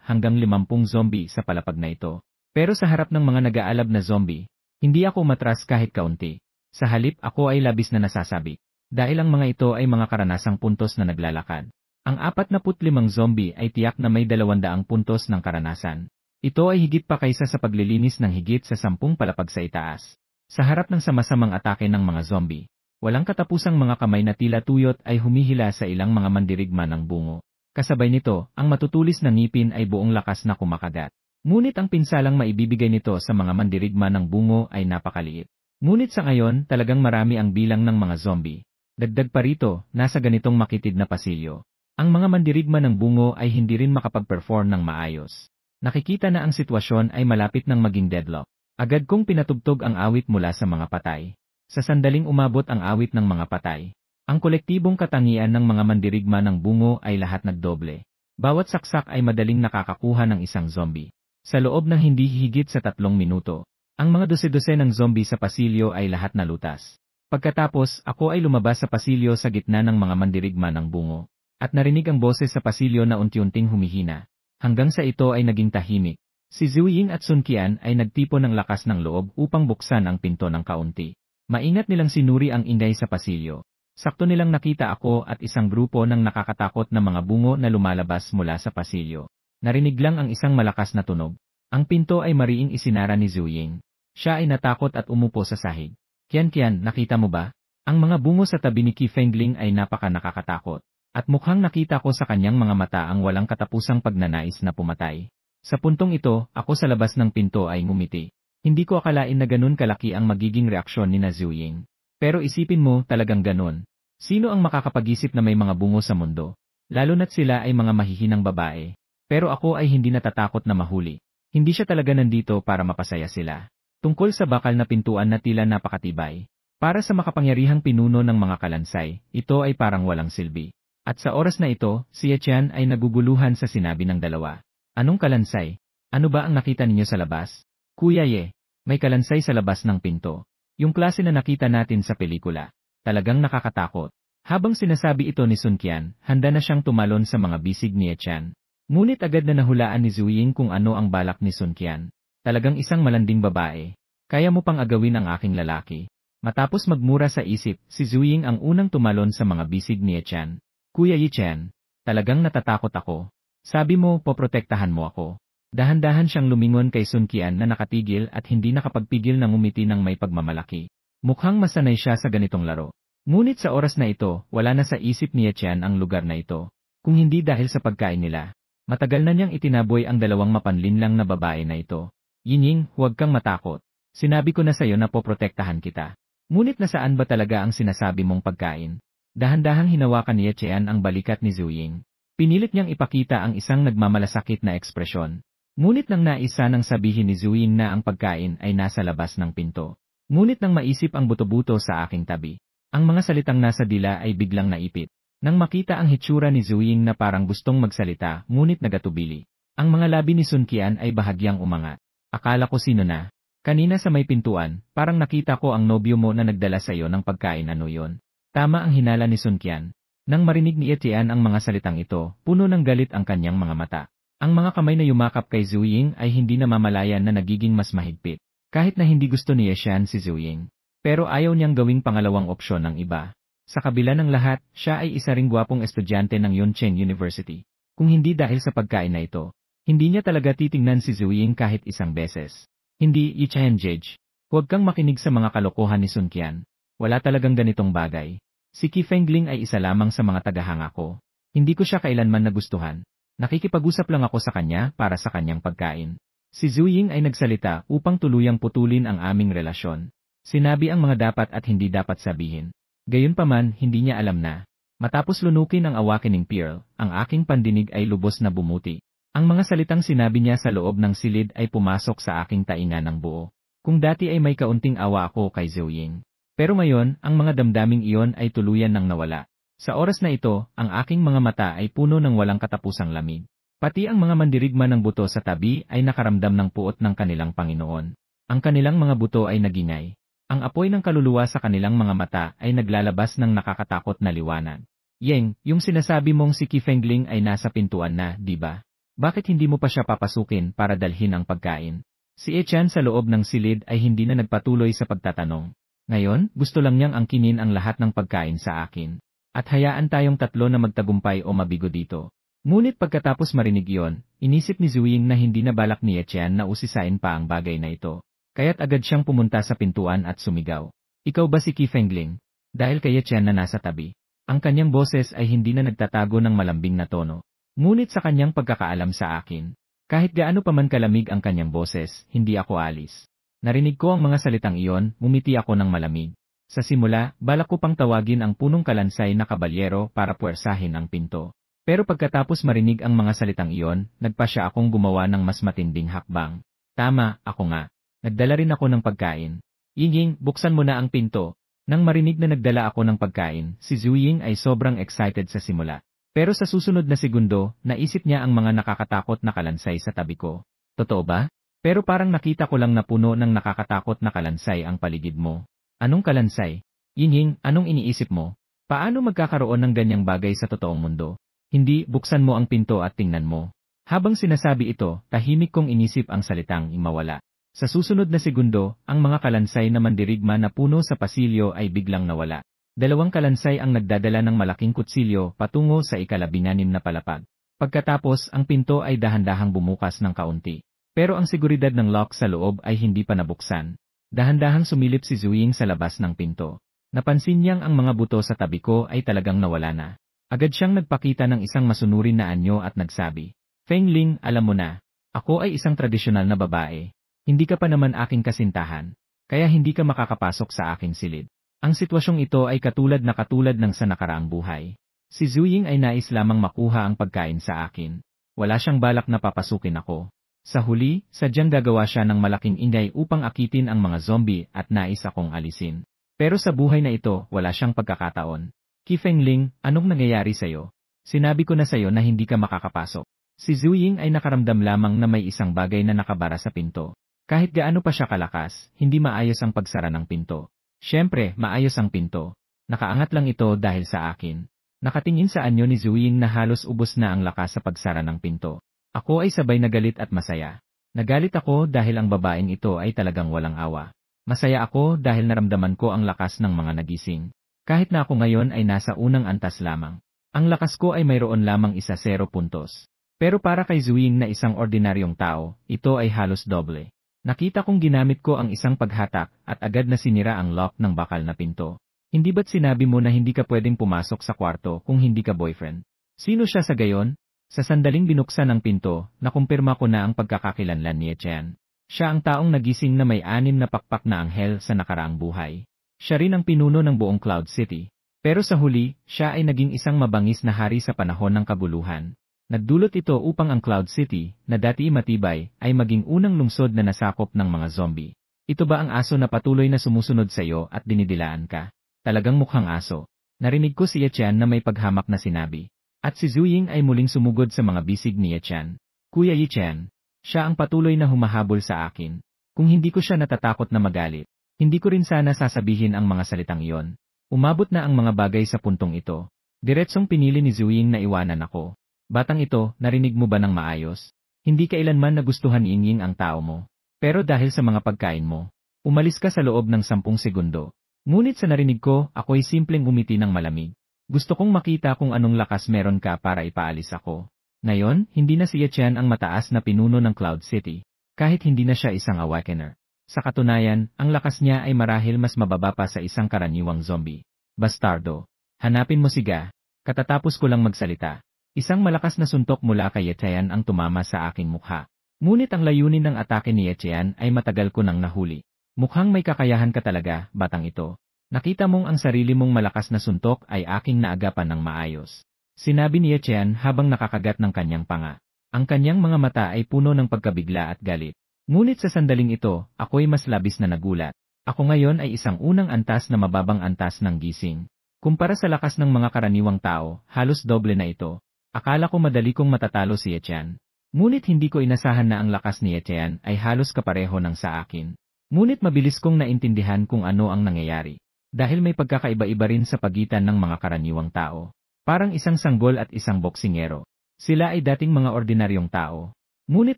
hanggang 50 zombie sa palapag na ito. Pero sa harap ng mga nag-aalab na zombie, hindi ako umatras kahit kaunti. Sa halip ako ay labis na nasasabik. Dahil ang mga ito ay mga karanasang puntos na naglalakad. Ang 45 zombie ay tiyak na may 200 puntos ng karanasan. Ito ay higit pa kaysa sa paglilinis ng higit sa 10 palapag sa itaas. Sa harap ng sama-samang atake ng mga zombie, walang katapusang mga kamay na tila tuyot ay humihila sa ilang mga mandirigma ng bungo. Kasabay nito, ang matutulis na ngipin ay buong lakas na kumakagat. Ngunit ang pinsalang maibibigay nito sa mga mandirigma ng bungo ay napakaliit. Ngunit sa ngayon, talagang marami ang bilang ng mga zombie. Dagdag pa rito, nasa ganitong makitid na pasilyo. Ang mga mandirigma ng bungo ay hindi rin makapag-perform ng maayos. Nakikita na ang sitwasyon ay malapit ng maging deadlock. Agad kong pinatugtog ang awit mula sa mga patay. Sa sandaling umabot ang awit ng mga patay. Ang kolektibong katangian ng mga mandirigma ng bungo ay lahat nagdoble. Bawat saksak ay madaling nakakakuha ng isang zombie. Sa loob ng hindi higit sa 3 minuto, ang mga dose-dose ng zombie sa pasilyo ay lahat nalutas. Pagkatapos, ako ay lumabas sa pasilyo sa gitna ng mga mandirigma ng bungo. At narinig ang boses sa pasilyo na unti-unting humihina. Hanggang sa ito ay naging tahimik. Si Zuying at Sun Qian ay nagtipon ng lakas ng loob upang buksan ang pinto ng kaunti. Maingat nilang sinuri ang ingay sa pasilyo. Sakto nilang nakita ako at isang grupo ng nakakatakot na mga bungo na lumalabas mula sa pasilyo. Narinig lang ang isang malakas na tunog. Ang pinto ay mariing isinara ni Zuying. Siya ay natakot at umupo sa sahig. Qian, nakita mo ba? Ang mga bungo sa tabi ni Qi Fengling ay napaka-nakakatakot. At mukhang nakita ko sa kanyang mga mata ang walang katapusang pagnanais na pumatay. Sa puntong ito, ako sa labas ng pinto ay ngumiti. Hindi ko akalain na ganun kalaki ang magiging reaksyon ni Zuying. Pero isipin mo, talagang ganun. Sino ang makakapag-isip na may mga bungo sa mundo? Lalo na't sila ay mga mahihinang babae. Pero ako ay hindi natatakot na mahuli. Hindi siya talaga nandito para mapasaya sila. Tungkol sa bakal na pintuan na tila napakatibay. Para sa makapangyarihang pinuno ng mga kalansay, ito ay parang walang silbi. At sa oras na ito, si Etienne ay naguguluhan sa sinabi ng dalawa. Anong kalansay? Ano ba ang nakita ninyo sa labas? Kuya Ye, may kalansay sa labas ng pinto. Yung klase na nakita natin sa pelikula. Talagang nakakatakot. Habang sinasabi ito ni Sun Qian, handa na siyang tumalon sa mga bisig ni Etienne. Ngunit agad na nahulaan ni Zhu Ying kung ano ang balak ni Sun Qian. Talagang isang malanding babae. Kaya mo pang agawin ang aking lalaki. Matapos magmura sa isip, si Zhu Ying ang unang tumalon sa mga bisig ni Etienne. Kuya Etienne, talagang natatakot ako. Sabi mo, poprotektahan mo ako. Dahan-dahan siyang lumingon kay Sun Qian na nakatigil at hindi nakapagpigil ng ngumiti ng may pagmamalaki. Mukhang masanay siya sa ganitong laro. Ngunit sa oras na ito, wala na sa isip ni Etienne ang lugar na ito. Kung hindi dahil sa pagkain nila. Matagal na niyang itinaboy ang dalawang mapanlinlang na babae na ito. Yinying, huwag kang matakot. Sinabi ko na sa'yo na poprotektahan kita. Ngunit nasaan ba talaga ang sinasabi mong pagkain? Dahan-dahang hinawakan ni Etienne ang balikat ni Zhu Ying. Pinilit niyang ipakita ang isang nagmamalasakit na ekspresyon. Ngunit nang naisa nang sabihin ni Zhu Ying na ang pagkain ay nasa labas ng pinto. Ngunit nang maisip ang buto-buto sa aking tabi. Ang mga salitang nasa dila ay biglang naipit. Nang makita ang hitsura ni Zhu Ying na parang gustong magsalita, ngunit nagatubili. Ang mga labi ni Sun Qian ay bahagyang umangat. Akala ko sino na. Kanina sa may pintuan, parang nakita ko ang nobyo mo na nagdala sa iyo ng pagkain, ano yon? Tama ang hinala ni Sun Qian. Nang marinig ni Etienne ang mga salitang ito, puno ng galit ang kanyang mga mata. Ang mga kamay na yumakap kay Zhu Ying ay hindi na mamalayan na nagiging mas mahigpit. Kahit na hindi gusto ni Etienne si Zhu Ying. Pero ayaw niyang gawing pangalawang opsyon ng iba. Sa kabila ng lahat, siya ay isa ring gwapong estudyante ng Yuncheng University. Kung hindi dahil sa pagkain na ito, hindi niya talaga titingnan si Zhu Ying kahit isang beses. Hindi, Yichen Jej. Huwag kang makinig sa mga kalokohan ni Sun Qian. Wala talagang ganitong bagay. Si Qi Fengling ay isa lamang sa mga tagahanga ko. Hindi ko siya kailanman nagustuhan. Nakikipag-usap lang ako sa kanya para sa kanyang pagkain. Si Zhu Ying ay nagsalita upang tuluyang putulin ang aming relasyon. Sinabi ang mga dapat at hindi dapat sabihin. Gayunpaman, hindi niya alam na. Matapos lunukin ang awakening pearl, ang aking pandinig ay lubos na bumuti. Ang mga salitang sinabi niya sa loob ng silid ay pumasok sa aking tainga ng buo. Kung dati ay may kaunting awa ako kay Zhu Ying. Pero ngayon, ang mga damdaming iyon ay tuluyan nang nawala. Sa oras na ito, ang aking mga mata ay puno ng walang katapusang lamig. Pati ang mga mandirigma ng buto sa tabi ay nakaramdam ng puot ng kanilang Panginoon. Ang kanilang mga buto ay nagingay. Ang apoy ng kaluluwa sa kanilang mga mata ay naglalabas ng nakakatakot na liwanag. Yeng, yung sinasabi mong si Qi Fengling ay nasa pintuan na, di ba? Bakit hindi mo pa siya papasukin para dalhin ang pagkain? Si Etienne sa loob ng silid ay hindi na nagpatuloy sa pagtatanong. Ngayon, gusto lang niyang angkinin ang lahat ng pagkain sa akin. At hayaan tayong tatlo na magtagumpay o mabigo dito. Ngunit pagkatapos marinig iyon, inisip ni Zhu Ying na hindi na balak ni Etienne na usisain pa ang bagay na ito. Kaya't agad siyang pumunta sa pintuan at sumigaw. Ikaw ba si Qi Fengling? Dahil kay Etienne na nasa tabi. Ang kanyang boses ay hindi na nagtatago ng malambing na tono. Ngunit sa kanyang pagkakaalam sa akin, kahit gaano pa man kalamig ang kanyang boses, hindi ako alis. Narinig ko ang mga salitang iyon, ngumiti ako ng malamig. Sa simula, balak ko pang tawagin ang punong kalansay na kabalyero para puwersahin ang pinto. Pero pagkatapos marinig ang mga salitang iyon, nagpa siya akong gumawa ng mas matinding hakbang. Tama, ako nga. Nagdala rin ako ng pagkain. Ying, buksan mo na ang pinto. Nang marinig na nagdala ako ng pagkain, si Zhu Ying ay sobrang excited sa simula. Pero sa susunod na segundo, naisip niya ang mga nakakatakot na kalansay sa tabi ko. Totoo ba? Pero parang nakita ko lang na puno ng nakakatakot na kalansay ang paligid mo. Anong kalansay? Ying, anong iniisip mo? Paano magkakaroon ng ganyang bagay sa totoong mundo? Hindi, buksan mo ang pinto at tingnan mo. Habang sinasabi ito, tahimik kong inisip ang salitang imawala. Sa susunod na segundo, ang mga kalansay na mandirigma na puno sa pasilyo ay biglang nawala. Dalawang kalansay ang nagdadala ng malaking kutsilyo patungo sa ika-16 na palapag. Pagkatapos, ang pinto ay dahan-dahang bumukas ng kaunti. Pero ang seguridad ng lock sa loob ay hindi pa nabuksan. Dahan-dahang sumilip si Zhu Ying sa labas ng pinto. Napansin niyang ang mga buto sa tabi ko ay talagang nawala na. Agad siyang nagpakita ng isang masunurin na anyo at nagsabi, Fengling, alam mo na, ako ay isang tradisyonal na babae. Hindi ka pa naman aking kasintahan, kaya hindi ka makakapasok sa aking silid. Ang sitwasyong ito ay katulad ng sa nakaraang buhay. Si Zhu Ying ay nais lamang makuha ang pagkain sa akin. Wala siyang balak na papasukin ako. Sa huli, sadyang gagawa siya ng malaking ingay upang akitin ang mga zombie at nais akong alisin. Pero sa buhay na ito, wala siyang pagkakataon. Qifengling, anong nangyayari sa'yo? Sinabi ko na sa'yo na hindi ka makakapasok. Si Zuying ay nakaramdam lamang na may isang bagay na nakabara sa pinto. Kahit gaano pa siya kalakas, hindi maayos ang pagsara ng pinto. Siyempre, maayos ang pinto. Nakaangat lang ito dahil sa akin. Nakatingin sa anyo ni Zuying na halos ubos na ang lakas sa pagsara ng pinto. Ako ay sabay nagalit at masaya. Nagalit ako dahil ang babaeng ito ay talagang walang awa. Masaya ako dahil naramdaman ko ang lakas ng mga nagising. Kahit na ako ngayon ay nasa unang antas lamang. Ang lakas ko ay mayroon lamang 1-0 puntos. Pero para kay Zuying na isang ordinaryong tao, ito ay halos doble. Nakita kong ginamit ko ang isang paghatak at agad na sinira ang lock ng bakal na pinto. Hindi ba't sinabi mo na hindi ka pwedeng pumasok sa kwarto kung hindi ka boyfriend? Sino siya sa gayon? Sa sandaling binuksan ang pinto, nakumpirma ko na ang pagkakakilanlan ni Etienne. Siya ang taong nagising na may 6 na pakpak na anghel sa nakaraang buhay. Siya rin ang pinuno ng buong Cloud City. Pero sa huli, siya ay naging isang mabangis na hari sa panahon ng kabuluhan. Nagdulot ito upang ang Cloud City, na dati matibay, ay maging unang lungsod na nasakop ng mga zombie. Ito ba ang aso na patuloy na sumusunod sa iyo at dinidilaan ka? Talagang mukhang aso. Narinig ko si Etienne na may paghamak na sinabi. At si Zuying ay muling sumugod sa mga bisig ni Etienne. Kuya Etienne, siya ang patuloy na humahabol sa akin. Kung hindi ko siya natatakot na magalit, hindi ko rin sana sasabihin ang mga salitang iyon. Umabot na ang mga bagay sa puntong ito. Diretsong pinili ni Zuying na iwanan ako. Batang ito, narinig mo ba ng maayos? Hindi kailanman nagustuhan Ying ang tao mo. Pero dahil sa mga pagkain mo, umalis ka sa loob ng 10 segundo. Ngunit sa narinig ko, ako'y simpleng umiti ng malamig. Gusto kong makita kung anong lakas meron ka para ipaalis ako. Ngayon, hindi na si Etienne ang mataas na pinuno ng Cloud City, kahit hindi na siya isang awakener. Sa katunayan, ang lakas niya ay marahil mas mababa pa sa isang karaniwang zombie. Bastardo. Hanapin mo si Ga. Katatapos ko lang magsalita. Isang malakas na suntok mula kay Etienne ang tumama sa aking mukha. Ngunit ang layunin ng atake ni Etienne ay matagal ko nang nahuli. Mukhang may kakayahan ka talaga, batang ito. Nakita mong ang sarili mong malakas na suntok ay aking naagapan ng maayos. Sinabi ni Etienne habang nakakagat ng kanyang panga. Ang kanyang mga mata ay puno ng pagkabigla at galit. Ngunit sa sandaling ito, ako'y mas labis na nagulat. Ako ngayon ay isang unang antas na mababang antas ng gising. Kumpara sa lakas ng mga karaniwang tao, halos doble na ito. Akala ko madali kong matatalo si Etienne. Ngunit hindi ko inasahan na ang lakas ni Etienne ay halos kapareho ng sa akin. Ngunit mabilis kong naintindihan kung ano ang nangyayari. Dahil may pagkakaiba-iba rin sa pagitan ng mga karaniwang tao. Parang isang sanggol at isang boksingero. Sila ay dating mga ordinaryong tao. Ngunit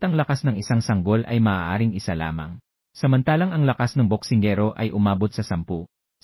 ang lakas ng isang sanggol ay maaaring isa lamang. Samantalang ang lakas ng boksingero ay umabot sa 10.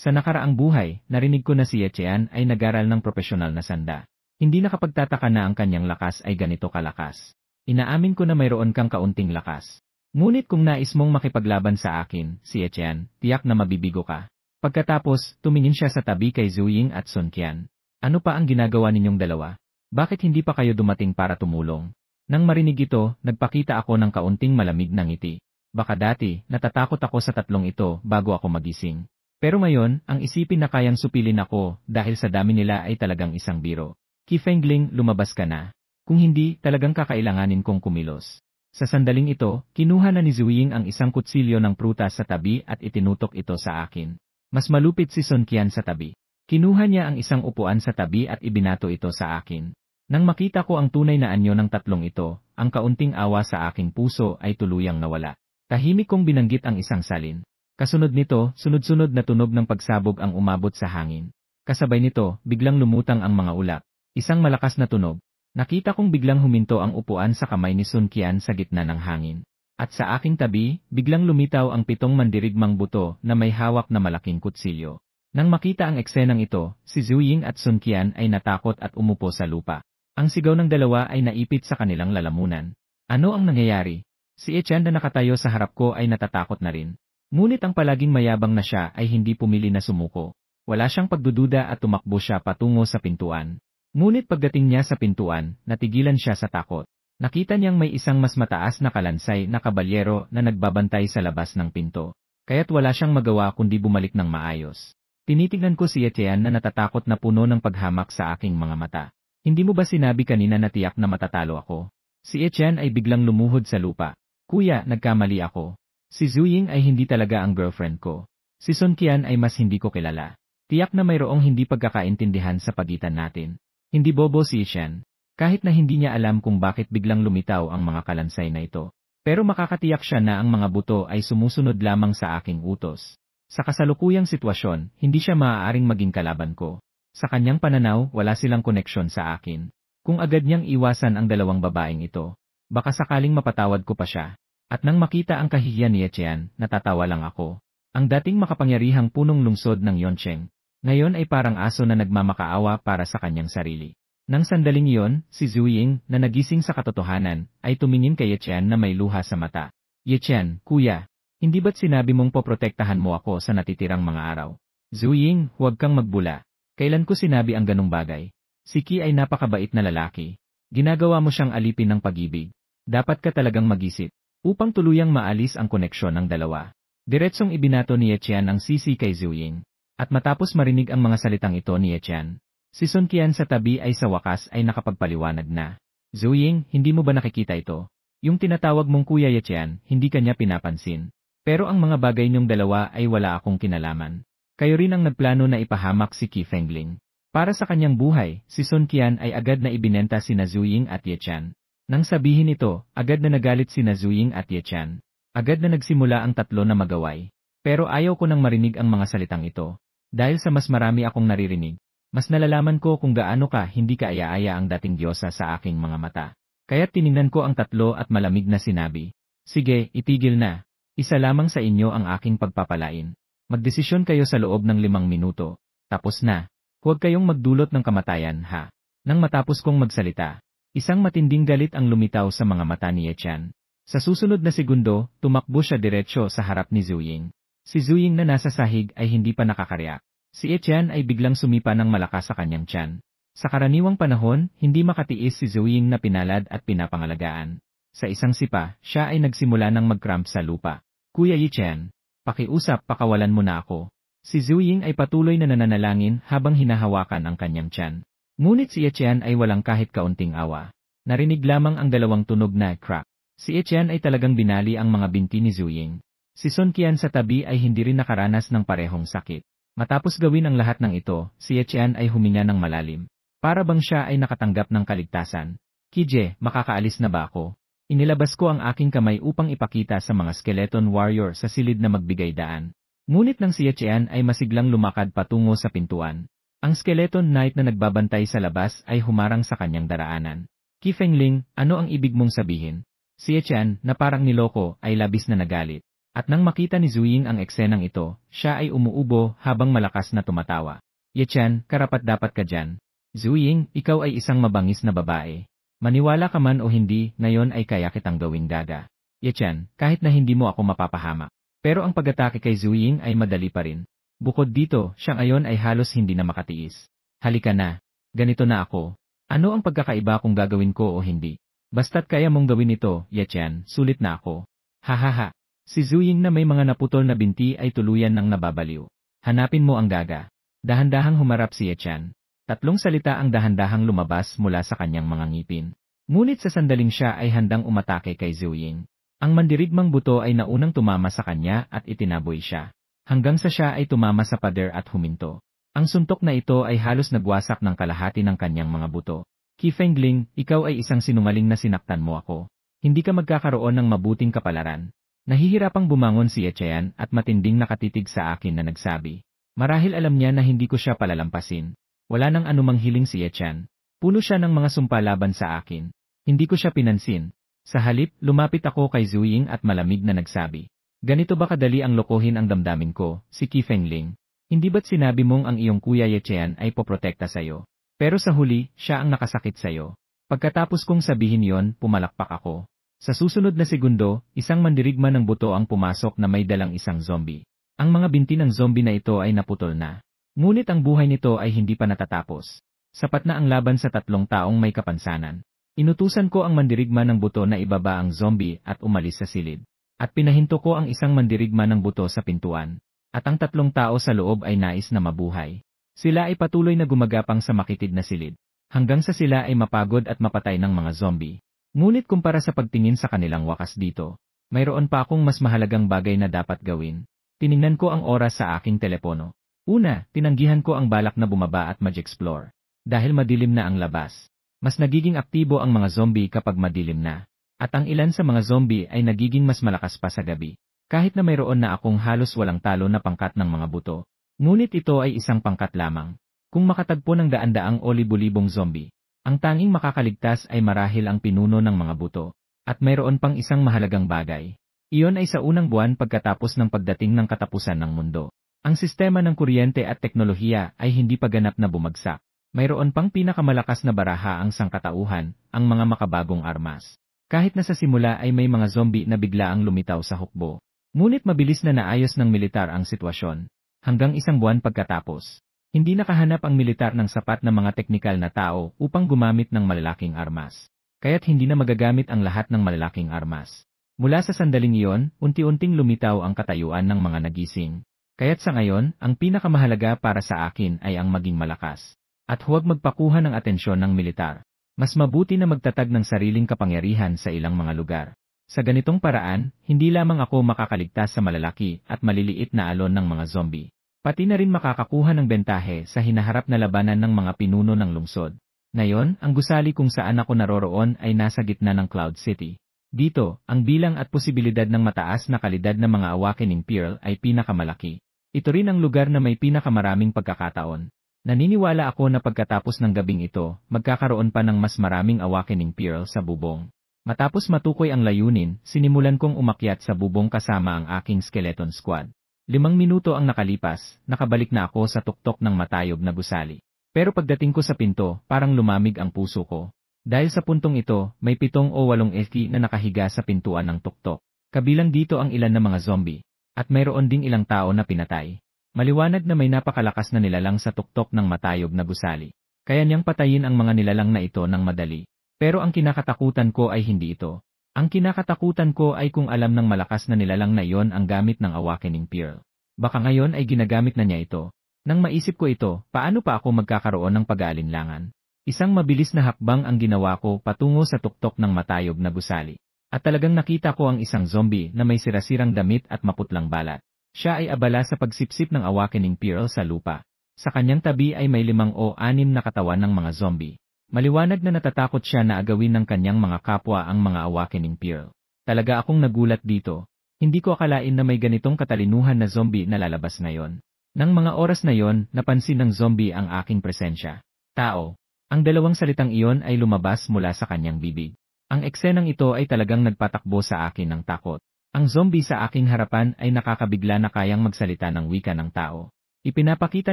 Sa nakaraang buhay, narinig ko na si Etienne ay nag-aral ng propesyonal na sanda. Hindi nakapagtataka na ang kanyang lakas ay ganito kalakas. Inaamin ko na mayroon kang kaunting lakas. Ngunit kung nais mong makipaglaban sa akin, si Etienne, tiyak na mabibigo ka. Pagkatapos, tumingin siya sa tabi kay Zuying at Sun Qian. Ano pa ang ginagawa ninyong dalawa? Bakit hindi pa kayo dumating para tumulong? Nang marinig ito, nagpakita ako ng kaunting malamig na ngiti. Baka dati, natatakot ako sa tatlong ito bago ako magising. Pero ngayon, ang isipin na kayang supilin ako dahil sa dami nila ay talagang isang biro. Qifengling, lumabas ka na. Kung hindi, talagang kakailanganin kong kumilos. Sa sandaling ito, kinuha na ni Zuying ang isang kutsilyo ng prutas sa tabi at itinutok ito sa akin. Mas malupit si Sun Qian sa tabi. Kinuha niya ang isang upuan sa tabi at ibinato ito sa akin. Nang makita ko ang tunay na anyo ng tatlong ito, ang kaunting awa sa aking puso ay tuluyang nawala. Tahimik kong binanggit ang isang salin. Kasunod nito, sunod-sunod na tunog ng pagsabog ang umabot sa hangin. Kasabay nito, biglang lumutang ang mga ulap. Isang malakas na tunog. Nakita kong biglang huminto ang upuan sa kamay ni Sun Qian sa gitna ng hangin. At sa aking tabi, biglang lumitaw ang 7 mandirigmang buto na may hawak na malaking kutsilyo. Nang makita ang eksenang ito, si Zuying at Sun Qian ay natakot at umupo sa lupa. Ang sigaw ng dalawa ay naipit sa kanilang lalamunan. Ano ang nangyayari? Si Etienne na nakatayo sa harap ko ay natatakot na rin. Ngunit ang palaging mayabang na siya ay hindi pumili na sumuko. Wala siyang pagdududa at tumakbo siya patungo sa pintuan. Ngunit pagdating niya sa pintuan, natigilan siya sa takot. Nakita niyang may isang mas mataas na kalansay na kabalyero na nagbabantay sa labas ng pinto. Kaya't wala siyang magawa kundi bumalik ng maayos. Tinitignan ko si Etienne na natatakot na puno ng paghamak sa aking mga mata. Hindi mo ba sinabi kanina na tiyak na matatalo ako? Si Etienne ay biglang lumuhod sa lupa. Kuya, nagkamali ako. Si Zuying ay hindi talaga ang girlfriend ko. Si Sun Qian ay mas hindi ko kilala. Tiyak na mayroong hindi pagkakaintindihan sa pagitan natin. Hindi bobo si Etienne. Kahit na hindi niya alam kung bakit biglang lumitaw ang mga kalansay na ito. Pero makakatiyak siya na ang mga buto ay sumusunod lamang sa aking utos. Sa kasalukuyang sitwasyon, hindi siya maaaring maging kalaban ko. Sa kanyang pananaw, wala silang koneksyon sa akin. Kung agad niyang iwasan ang dalawang babaeng ito, baka sakaling mapatawad ko pa siya. At nang makita ang kahihiyan ni Etienne, natatawa lang ako. Ang dating makapangyarihang punong lungsod ng Yoncheng, ngayon ay parang aso na nagmamakaawa para sa kanyang sarili. Nang sandaling iyon, si Zuying, na nagising sa katotohanan, ay tumingin kay Etienne na may luha sa mata. Etienne, kuya, hindi ba't sinabi mong poprotektahan mo ako sa natitirang mga araw? Zuying, huwag kang magbula. Kailan ko sinabi ang ganong bagay? Si Qi ay napakabait na lalaki. Ginagawa mo siyang alipin ng pag-ibig. Dapat ka talagang mag-isip. Upang tuluyang maalis ang koneksyon ng dalawa. Diretsong ibinato ni Etienne ang sisi kay Zuying. At matapos marinig ang mga salitang ito ni Etienne, si Sun Qian sa tabi ay sa wakas ay nakapagpaliwanag na. Zuying, hindi mo ba nakikita ito? Yung tinatawag mong Kuya Etienne, hindi kanya pinapansin. Pero ang mga bagay niyong dalawa ay wala akong kinalaman. Kayo rin ang nagplano na ipahamak si Qi Fengling. Para sa kanyang buhay, si Sun Qian ay agad na ibinenta sina Zuying at Etienne. Nang sabihin ito, agad na nagalit sina Zuying at Etienne. Agad na nagsimula ang tatlo na magaway. Pero ayaw ko nang marinig ang mga salitang ito. Dahil sa mas marami akong naririnig, mas nalalaman ko kung gaano ka hindi kaaya-aya ang dating diyosa sa aking mga mata. Kaya't tiningnan ko ang tatlo at malamig na sinabi, sige, itigil na. Isa lamang sa inyo ang aking pagpapalain. Magdesisyon kayo sa loob ng 5 minuto. Tapos na. Huwag kayong magdulot ng kamatayan, ha? Nang matapos kong magsalita, isang matinding galit ang lumitaw sa mga mata ni Etienne. Sa susunod na segundo, tumakbo siya diretsyo sa harap ni Zuying. Si Zuying na nasa sahig ay hindi pa nakakareact. Si Etienne ay biglang sumipa ng malakas sa kanyang tiyan. Sa karaniwang panahon, hindi makatiis si Zuying na pinalad at pinapangalagaan. Sa isang sipa, siya ay nagsimula ng mag-cramp sa lupa. Kuya Etienne, pakiusap, pakawalan mo na ako. Si Zuying ay patuloy na nananalangin habang hinahawakan ang kanyang tiyan. Ngunit si Etienne ay walang kahit kaunting awa. Narinig lamang ang dalawang tunog na crack. Si Etienne ay talagang binali ang mga binti ni Zuying. Si Sun Qian sa tabi ay hindi rin nakaranas ng parehong sakit. Matapos gawin ang lahat ng ito, si Etienne ay huminga ng malalim. Para bang siya ay nakatanggap ng kaligtasan. Kije, makakaalis na ba ako? Inilabas ko ang aking kamay upang ipakita sa mga skeleton warrior sa silid na magbigay daan. Ngunit nang si Etienne ay masiglang lumakad patungo sa pintuan. Ang skeleton knight na nagbabantay sa labas ay humarang sa kanyang daraanan. Qi Fengling, ano ang ibig mong sabihin? Si Etienne, na parang niloko, ay labis na nagalit. At nang makita ni Zuying ang eksenang ito, siya ay umuubo habang malakas na tumatawa. Etienne, karapat-dapat ka dyan. Zuying, ikaw ay isang mabangis na babae. Maniwala ka man o hindi, ngayon ay kaya kitang gawing gaga. Etienne, kahit na hindi mo ako mapapahamak. Pero ang pag-atake kay Zuying ay madali pa rin. Bukod dito, siya ngayon ay halos hindi na makatiis. Halika na. Ganito na ako. Ano ang pagkakaiba kung gagawin ko o hindi? Basta't kaya mong gawin ito, Etienne, sulit na ako. Hahaha. Si Zuying na may mga naputol na binti ay tuluyan ng nababaliw. Hanapin mo ang gaga. Dahan-dahang humarap si Etienne. 3 salita ang dahan-dahang lumabas mula sa kanyang mga ngipin. Ngunit sa sandaling siya ay handang umatake kay Zuying. Ang mandirigmang buto ay naunang tumama sa kanya at itinaboy siya. Hanggang sa siya ay tumama sa pader at huminto. Ang suntok na ito ay halos nagwasak ng kalahati ng kanyang mga buto. Qi Fengling, ikaw ay isang sinungaling na sinaktan mo ako. Hindi ka magkakaroon ng mabuting kapalaran. Nahihirapang bumangon si Etienne at matinding nakatitig sa akin na nagsabi. Marahil alam niya na hindi ko siya palalampasin. Wala nang anumang hiling si Etienne. Puno siya ng mga sumpa laban sa akin. Hindi ko siya pinansin. Sa halip, lumapit ako kay Zuying at malamig na nagsabi. Ganito ba kadali ang lokohin ang damdamin ko, si Qi Fengling? Hindi ba't sinabi mong ang iyong kuya Etienne ay poprotekta sa'yo? Pero sa huli, siya ang nakasakit sa'yo. Pagkatapos kong sabihin yon, pumalakpak ako. Sa susunod na segundo, isang mandirigma ng buto ang pumasok na may dalang isang zombie. Ang mga binti ng zombie na ito ay naputol na. Ngunit ang buhay nito ay hindi pa natatapos. Sapat na ang laban sa 3 taong may kapansanan. Inutusan ko ang mandirigma ng buto na ibaba ang zombie at umalis sa silid. At pinahinto ko ang isang mandirigma ng buto sa pintuan. At ang 3 tao sa loob ay nais na mabuhay. Sila ay patuloy na gumagapang sa makitid na silid. Hanggang sa sila ay mapagod at mapatay ng mga zombie. Ngunit kumpara sa pagtingin sa kanilang wakas dito, mayroon pa akong mas mahalagang bagay na dapat gawin. Tiningnan ko ang oras sa aking telepono. Una, tinanggihan ko ang balak na bumaba at mag-explore. Dahil madilim na ang labas. Mas nagiging aktibo ang mga zombie kapag madilim na. At ang ilan sa mga zombie ay nagiging mas malakas pa sa gabi. Kahit na mayroon na akong halos walang talo na pangkat ng mga buto. Ngunit ito ay isang pangkat lamang. Kung makatagpo ng daan-daang o libu-libong zombie, ang tanging makakaligtas ay marahil ang pinuno ng mga buto. At mayroon pang isang mahalagang bagay. Iyon ay sa unang buwan pagkatapos ng pagdating ng katapusan ng mundo. Ang sistema ng kuryente at teknolohiya ay hindi pa ganap na bumagsak. Mayroon pang pinakamalakas na baraha ang sangkatauhan, ang mga makabagong armas. Kahit na sa simula ay may mga zombie na biglaang lumitaw sa hukbo. Ngunit mabilis na naayos ng militar ang sitwasyon. Hanggang isang buwan pagkatapos, hindi nakahanap ang militar ng sapat na mga teknikal na tao upang gumamit ng malalaking armas. Kaya't hindi na magagamit ang lahat ng malalaking armas. Mula sa sandaling iyon, unti-unting lumitaw ang katayuan ng mga nagising. Kaya't sa ngayon, ang pinakamahalaga para sa akin ay ang maging malakas. At huwag magpakuha ng atensyon ng militar. Mas mabuti na magtatag ng sariling kapangyarihan sa ilang mga lugar. Sa ganitong paraan, hindi lamang ako makakaligtas sa malalaki at maliliit na alon ng mga zombie. Pati na rin makakakuha ng bentahe sa hinaharap na labanan ng mga pinuno ng lungsod. Ngayon, ang gusali kung saan ako naroroon ay nasa gitna ng Cloud City. Dito, ang bilang at posibilidad ng mataas na kalidad ng mga awakening pearl ay pinakamalaki. Ito rin ang lugar na may pinakamaraming pagkakataon. Naniniwala ako na pagkatapos ng gabing ito, magkakaroon pa ng mas maraming awakening pearl sa bubong. Matapos matukoy ang layunin, sinimulan kong umakyat sa bubong kasama ang aking skeleton squad. 5 minuto ang nakalipas, nakabalik na ako sa tuktok ng matayog na gusali. Pero pagdating ko sa pinto, parang lumamig ang puso ko. Dahil sa puntong ito, may 7 o 8 FK na nakahiga sa pintuan ng tuktok. Kabilang dito ang ilan na mga zombie. At mayroon ding ilang tao na pinatay. Maliwanag na may napakalakas na nilalang sa tuktok ng matayog na gusali. Kaya niyang patayin ang mga nilalang na ito ng madali. Pero ang kinakatakutan ko ay hindi ito. Ang kinakatakutan ko ay kung alam ng malakas na nilalang na iyon ang gamit ng awakening pearl. Baka ngayon ay ginagamit na niya ito. Nang maisip ko ito, paano pa ako magkakaroon ng pag-aalinlangan? Isang mabilis na hakbang ang ginawa ko patungo sa tuktok ng matayog na gusali. At talagang nakita ko ang isang zombie na may sirasirang damit at maputlang balat. Siya ay abala sa pagsipsip ng awakening pearl sa lupa. Sa kanyang tabi ay may 5 o 6 na katawan ng mga zombie. Maliwanag na natatakot siya na agawin ng kanyang mga kapwa ang mga awakening pearl. Talaga akong nagulat dito. Hindi ko akalain na may ganitong katalinuhan na zombie na lalabas ngayon. Nang mga oras na yon, napansin ng zombie ang aking presensya. Tao. Ang dalawang salitang iyon ay lumabas mula sa kanyang bibig. Ang eksenang ito ay talagang nagpatakbo sa akin ng takot. Ang zombie sa aking harapan ay nakakabigla na kayang magsalita ng wika ng tao. Ipinapakita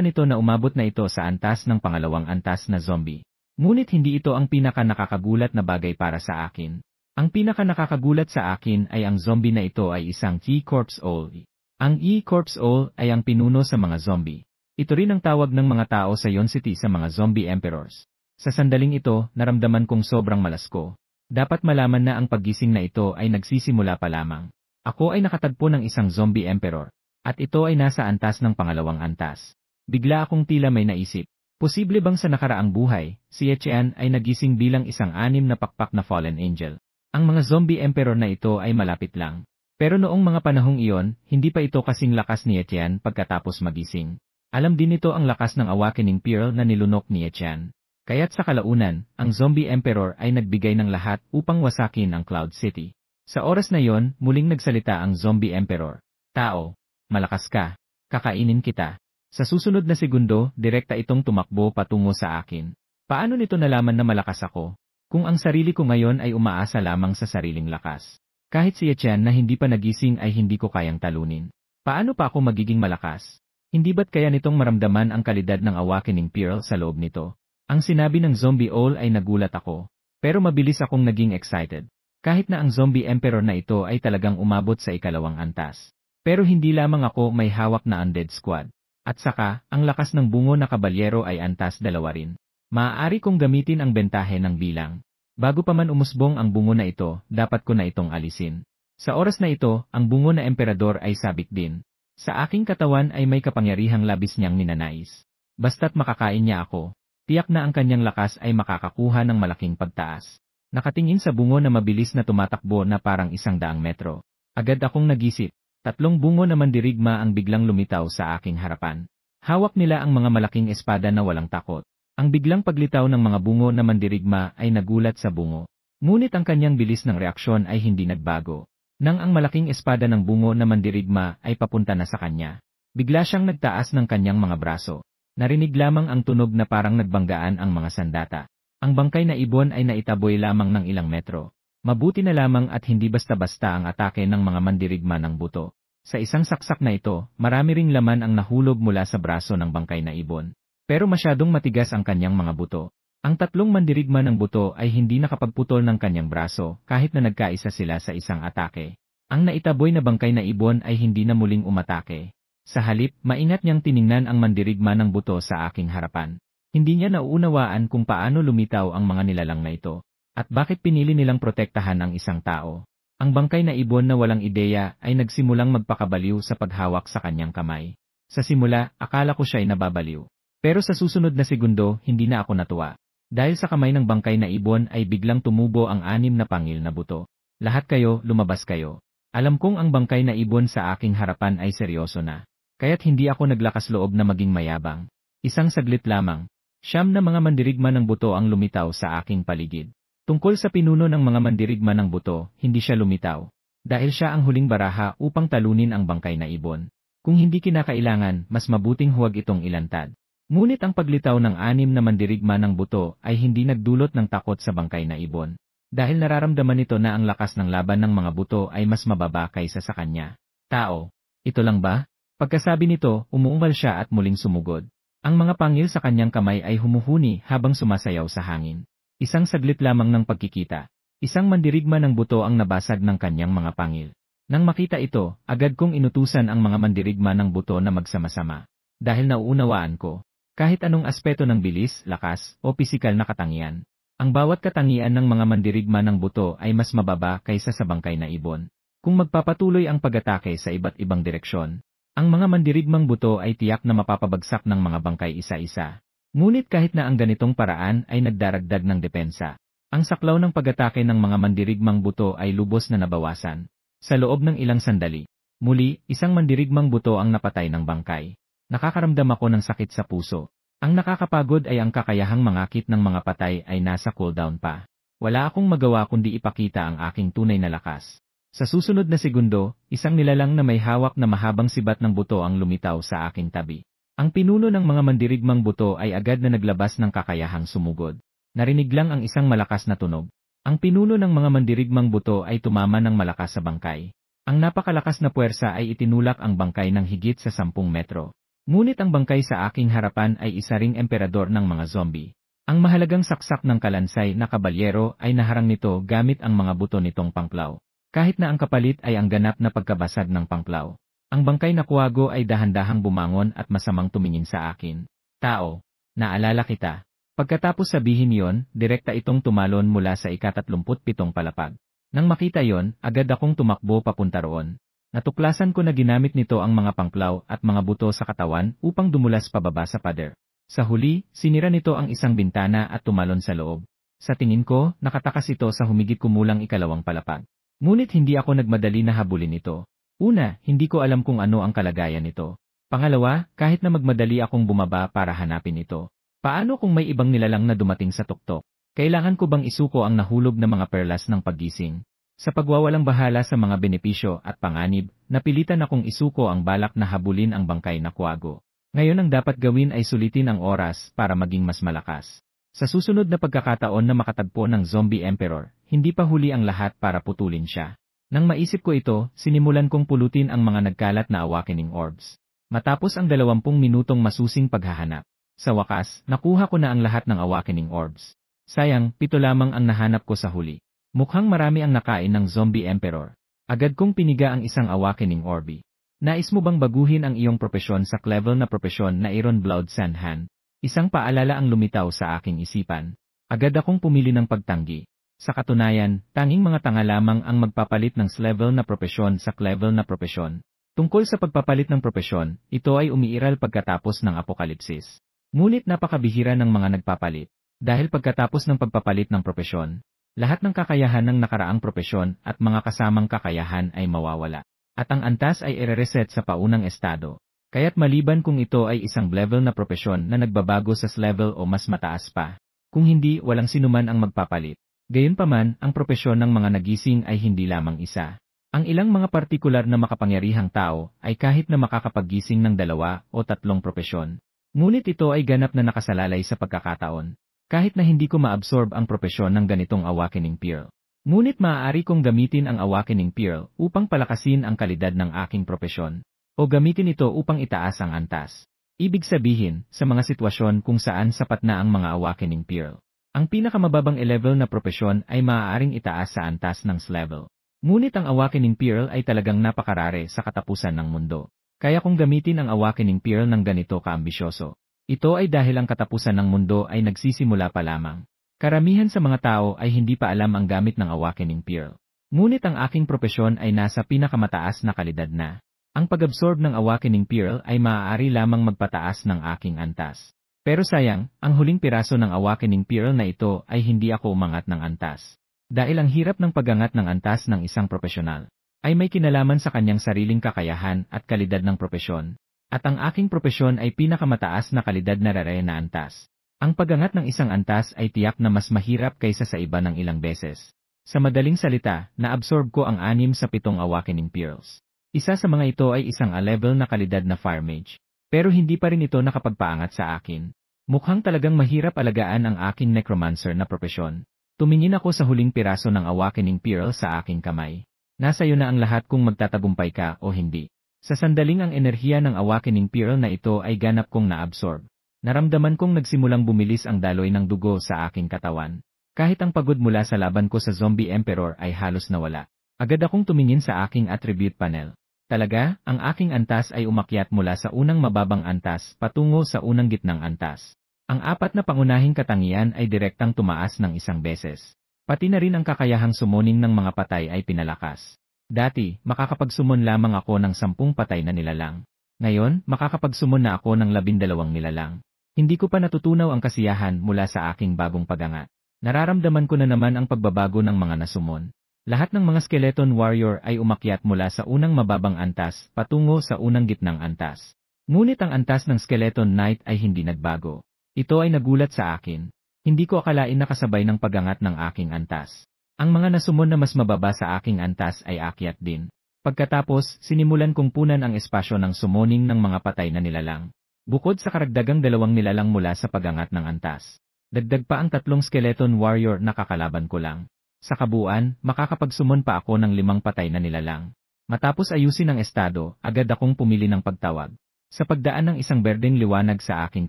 nito na umabot na ito sa antas ng pangalawang antas na zombie. Ngunit hindi ito ang pinaka-nakakagulat na bagay para sa akin. Ang pinaka-nakakagulat sa akin ay ang zombie na ito ay isang E-Corpse Owl. Ang E-Corpse Owl ay ang pinuno sa mga zombie. Ito rin ang tawag ng mga tao sa Yon City sa mga zombie emperors. Sa sandaling ito, naramdaman kong sobrang malasko. Dapat malaman na ang paggising na ito ay nagsisimula pa lamang. Ako ay nakatagpo ng isang zombie emperor. At ito ay nasa antas ng pangalawang antas. Bigla akong tila may naisip. Posible bang sa nakaraang buhay, si Etienne ay nagising bilang isang 6 na pakpak na fallen angel? Ang mga zombie emperor na ito ay malapit lang. Pero noong mga panahong iyon, hindi pa ito kasing lakas ni Etienne pagkatapos magising. Alam din nito ang lakas ng awakening pearl na nilunok ni Etienne. Kaya't sa kalaunan, ang zombie emperor ay nagbigay ng lahat upang wasakin ang Cloud City. Sa oras na yon, muling nagsalita ang zombie emperor. Tao, malakas ka. Kakainin kita. Sa susunod na segundo, direkta itong tumakbo patungo sa akin. Paano nito nalaman na malakas ako? Kung ang sarili ko ngayon ay umaasa lamang sa sariling lakas. Kahit si Etienne na hindi pa nagising ay hindi ko kayang talunin. Paano pa ako magiging malakas? Hindi ba't kaya nitong maramdaman ang kalidad ng awakening pearl sa loob nito? Ang sinabi ng zombie owl ay nagulat ako. Pero mabilis akong naging excited. Kahit na ang zombie emperor na ito ay talagang umabot sa ikalawang antas. Pero hindi lamang ako may hawak na undead squad. At saka, ang lakas ng bungo na kabalyero ay antas 2 rin. Maaari kong gamitin ang bentahe ng bilang. Bago pa man umusbong ang bungo na ito, dapat ko na itong alisin. Sa oras na ito, ang bungo na emperador ay sabik din. Sa aking katawan ay may kapangyarihang labis niyang ninanais. Basta't makakain niya ako, tiyak na ang kanyang lakas ay makakakuha ng malaking pagtaas. Nakatingin sa bungo na mabilis na tumatakbo na parang 100 metro. Agad akong nagisip. 3 bungo na mandirigma ang biglang lumitaw sa aking harapan. Hawak nila ang mga malaking espada na walang takot. Ang biglang paglitaw ng mga bungo na mandirigma ay nagulat sa bungo. Ngunit ang kanyang bilis ng reaksyon ay hindi nagbago. Nang ang malaking espada ng bungo na mandirigma ay papunta na sa kanya, bigla siyang nagtaas ng kanyang mga braso. Narinig lamang ang tunog na parang nagbanggaan ang mga sandata. Ang bangkay na ibon ay naitaboy lamang ng ilang metro. Mabuti na lamang at hindi basta-basta ang atake ng mga mandirigma ng buto. Sa isang saksak na ito, marami ring laman ang nahulog mula sa braso ng bangkay na ibon. Pero masyadong matigas ang kanyang mga buto. Ang 3 mandirigma ng buto ay hindi nakapagputol ng kanyang braso kahit na nagkaisa sila sa isang atake. Ang naitaboy na bangkay na ibon ay hindi na muling umatake. Sa halip, maingat niyang tiningnan ang mandirigma ng buto sa aking harapan. Hindi niya nauunawaan kung paano lumitaw ang mga nilalang na ito, at bakit pinili nilang protektahan ang isang tao. Ang bangkay na ibon na walang ideya ay nagsimulang magpakabaliw sa paghawak sa kanyang kamay. Sa simula, akala ko siya'y nababaliw. Pero sa susunod na segundo, hindi na ako natuwa. Dahil sa kamay ng bangkay na ibon ay biglang tumubo ang 6 na pangil na buto. Lahat kayo, lumabas kayo. Alam kong ang bangkay na ibon sa aking harapan ay seryoso na. Kaya't hindi ako naglakas loob na maging mayabang. Isang saglit lamang. 9 na mga mandirigma ng buto ang lumitaw sa aking paligid. Tungkol sa pinuno ng mga mandirigma ng buto, hindi siya lumitaw. Dahil siya ang huling baraha upang talunin ang bangkay na ibon. Kung hindi kinakailangan, mas mabuting huwag itong ilantad. Ngunit ang paglitaw ng 6 na mandirigma ng buto ay hindi nagdulot ng takot sa bangkay na ibon. Dahil nararamdaman nito na ang lakas ng laban ng mga buto ay mas mababa kaysa sa kanya. Tao, ito lang ba? Pagkasabi nito, umuungal siya at muling sumugod. Ang mga pangil sa kanyang kamay ay humuhuni habang sumasayaw sa hangin. Isang saglit lamang ng pagkikita. Isang mandirigma ng buto ang nabasag ng kanyang mga pangil. Nang makita ito, agad kong inutusan ang mga mandirigma ng buto na magsama-sama. Dahil nauunawaan ko, kahit anong aspeto ng bilis, lakas, o pisikal na katangian, ang bawat katangian ng mga mandirigma ng buto ay mas mababa kaysa sa bangkay na ibon. Kung magpapatuloy ang pag-atake sa iba't ibang direksyon, ang mga mandirigmang buto ay tiyak na mapapabagsak ng mga bangkay isa-isa. Ngunit kahit na ang ganitong paraan ay nagdaragdag ng depensa, ang saklaw ng pag-atake ng mga mandirigmang buto ay lubos na nabawasan. Sa loob ng ilang sandali, muli, isang mandirigmang buto ang napatay ng bangkay. Nakakaramdam ako ng sakit sa puso. Ang nakakapagod ay ang kakayahang mangakit ng mga patay ay nasa cooldown pa. Wala akong magawa kundi ipakita ang aking tunay na lakas. Sa susunod na segundo, isang nilalang na may hawak na mahabang sibat ng buto ang lumitaw sa aking tabi. Ang pinuno ng mga mandirigmang buto ay agad na naglabas ng kakayahang sumugod. Narinig lang ang isang malakas na tunog. Ang pinuno ng mga mandirigmang buto ay tumama ng malakas sa bangkay. Ang napakalakas na puwersa ay itinulak ang bangkay ng higit sa 10 metro. Ngunit ang bangkay sa aking harapan ay isa ring emperador ng mga zombie. Ang mahalagang saksak ng kalansay na kabalyero ay naharang nito gamit ang mga buto nitong pangklaw. Kahit na ang kapalit ay ang ganap na pagkabasag ng pangklaw. Ang bangkay na kuwago ay dahan-dahang bumangon at masamang tumingin sa akin. Tao, naalala kita. Pagkatapos sabihin yon, direkta itong tumalon mula sa ika-37 palapag. Nang makita yon, agad akong tumakbo papunta roon. Natuklasan ko na ginamit nito ang mga pangklaw at mga buto sa katawan upang dumulas pababa sa pader. Sa huli, sinira nito ang isang bintana at tumalon sa loob. Sa tingin ko, nakatakas ito sa humigit kumulang ikalawang palapag. Ngunit hindi ako nagmadali na habulin ito. Una, hindi ko alam kung ano ang kalagayan nito. Pangalawa, kahit na magmadali akong bumaba para hanapin ito. Paano kung may ibang nilalang na dumating sa tuktok? Kailangan ko bang isuko ang nahulog na mga perlas ng paggising? Sa pagwawalang bahala sa mga benepisyo at panganib, napilitan akong isuko ang balak na habulin ang bangkay na kuwago. Ngayon ang dapat gawin ay sulitin ang oras para maging mas malakas. Sa susunod na pagkakataon na makatagpo ng Zombie Emperor, hindi pa huli ang lahat para putulin siya. Nang maisip ko ito, sinimulan kong pulutin ang mga nagkalat na awakening orbs. Matapos ang 20 minutong masusing paghahanap, sa wakas, nakuha ko na ang lahat ng awakening orbs. Sayang, 7 lamang ang nahanap ko sa huli. Mukhang marami ang nakain ng Zombie Emperor. Agad kong piniga ang isang awakening orbi. Nais mo bang baguhin ang iyong propesyon sa level na propesyon na Iron Blood Sandhan? Isang paalala ang lumitaw sa aking isipan. Agad akong pumili ng pagtanggi. Sa katunayan, tanging mga tanga lamang ang magpapalit ng level na propesyon sa level na propesyon. Tungkol sa pagpapalit ng propesyon, ito ay umiiral pagkatapos ng apokalipsis. Ngunit napakabihira ng mga nagpapalit. Dahil pagkatapos ng pagpapalit ng propesyon, Lahat ng kakayahan ng nakaraang propesyon at mga kasamang kakayahan ay mawawala. At ang antas ay i-reset sa paunang estado. Kaya't maliban kung ito ay isang level na propesyon na nagbabago sa level o mas mataas pa. Kung hindi, walang sinuman ang magpapalit. Gayunpaman, ang propesyon ng mga nagising ay hindi lamang isa. Ang ilang mga partikular na makapangyarihang tao ay kahit na makakapaggising ng 2 o 3 propesyon. Ngunit ito ay ganap na nakasalalay sa pagkakataon. Kahit na hindi ko ma-absorb ang propesyon ng ganitong awakening pearl. Ngunit maaari kong gamitin ang awakening pearl upang palakasin ang kalidad ng aking propesyon. O gamitin ito upang itaas ang antas. Ibig sabihin, sa mga sitwasyon kung saan sapat na ang mga awakening pearl. Ang pinakamababang level na propesyon ay maaaring itaas sa antas ng level. Ngunit ang awakening pearl ay talagang napakarare sa katapusan ng mundo. Kaya kung gamitin ang awakening pearl ng ganito kaambisyoso. Ito ay dahil ang katapusan ng mundo ay nagsisimula pa lamang. Karamihan sa mga tao ay hindi pa alam ang gamit ng awakening pearl. Ngunit ang aking propesyon ay nasa pinakamataas na kalidad na. Ang pag-absorb ng awakening pearl ay maaari lamang magpataas ng aking antas. Pero sayang, ang huling piraso ng awakening pearl na ito ay hindi ako umangat ng antas. Dahil ang hirap ng pagangat ng antas ng isang profesional ay may kinalaman sa kanyang sariling kakayahan at kalidad ng propesyon. At ang aking propesyon ay pinakamataas na kalidad na rare na antas. Ang pagangat ng isang antas ay tiyak na mas mahirap kaysa sa iba ng ilang beses. Sa madaling salita, na-absorb ko ang 6 sa 7 awakening pearls. Isa sa mga ito ay isang A-level na kalidad na fire mage. Pero hindi pa rin ito nakapagpaangat sa akin. Mukhang talagang mahirap alagaan ang aking necromancer na propesyon. Tumingin ako sa huling piraso ng awakening pearl sa aking kamay. Nasa iyo na ang lahat kung magtatagumpay ka o hindi. Sa sandaling ang enerhiya ng awakening pearl na ito ay ganap kong na-absorb. Naramdaman kong nagsimulang bumilis ang daloy ng dugo sa aking katawan. Kahit ang pagod mula sa laban ko sa zombie emperor ay halos nawala. Agad akong tumingin sa aking attribute panel. Talaga, ang aking antas ay umakyat mula sa unang mababang antas patungo sa unang gitnang antas. Ang 4 na pangunahing katangian ay direktang tumaas ng 1 beses. Pati na rin ang kakayahang summoning ng mga patay ay pinalakas. Dati, makakapagsumon lamang ako ng 10 patay na nilalang. Ngayon, makakapagsumon na ako ng 12 nilalang. Hindi ko pa natutunaw ang kasiyahan mula sa aking bagong pagangat. Nararamdaman ko na naman ang pagbabago ng mga nasumon. Lahat ng mga skeleton warrior ay umakyat mula sa unang mababang antas patungo sa unang gitnang antas. Ngunit ang antas ng skeleton knight ay hindi nagbago. Ito ay nagulat sa akin. Hindi ko akalain na kasabay ng pagangat ng aking antas. Ang mga nasumon na mas mababa sa aking antas ay akyat din. Pagkatapos, sinimulan kong punan ang espasyo ng summoning ng mga patay na nilalang. Bukod sa karagdagang 2 nilalang mula sa pagangat ng antas. Dagdag pa ang 3 skeleton warrior na kakalaban ko lang. Sa kabuuan, makakapagsumon pa ako ng 5 patay na nilalang. Matapos ayusin ang estado, agad akong pumili ng pagtawag. Sa pagdaan ng isang berdeng liwanag sa aking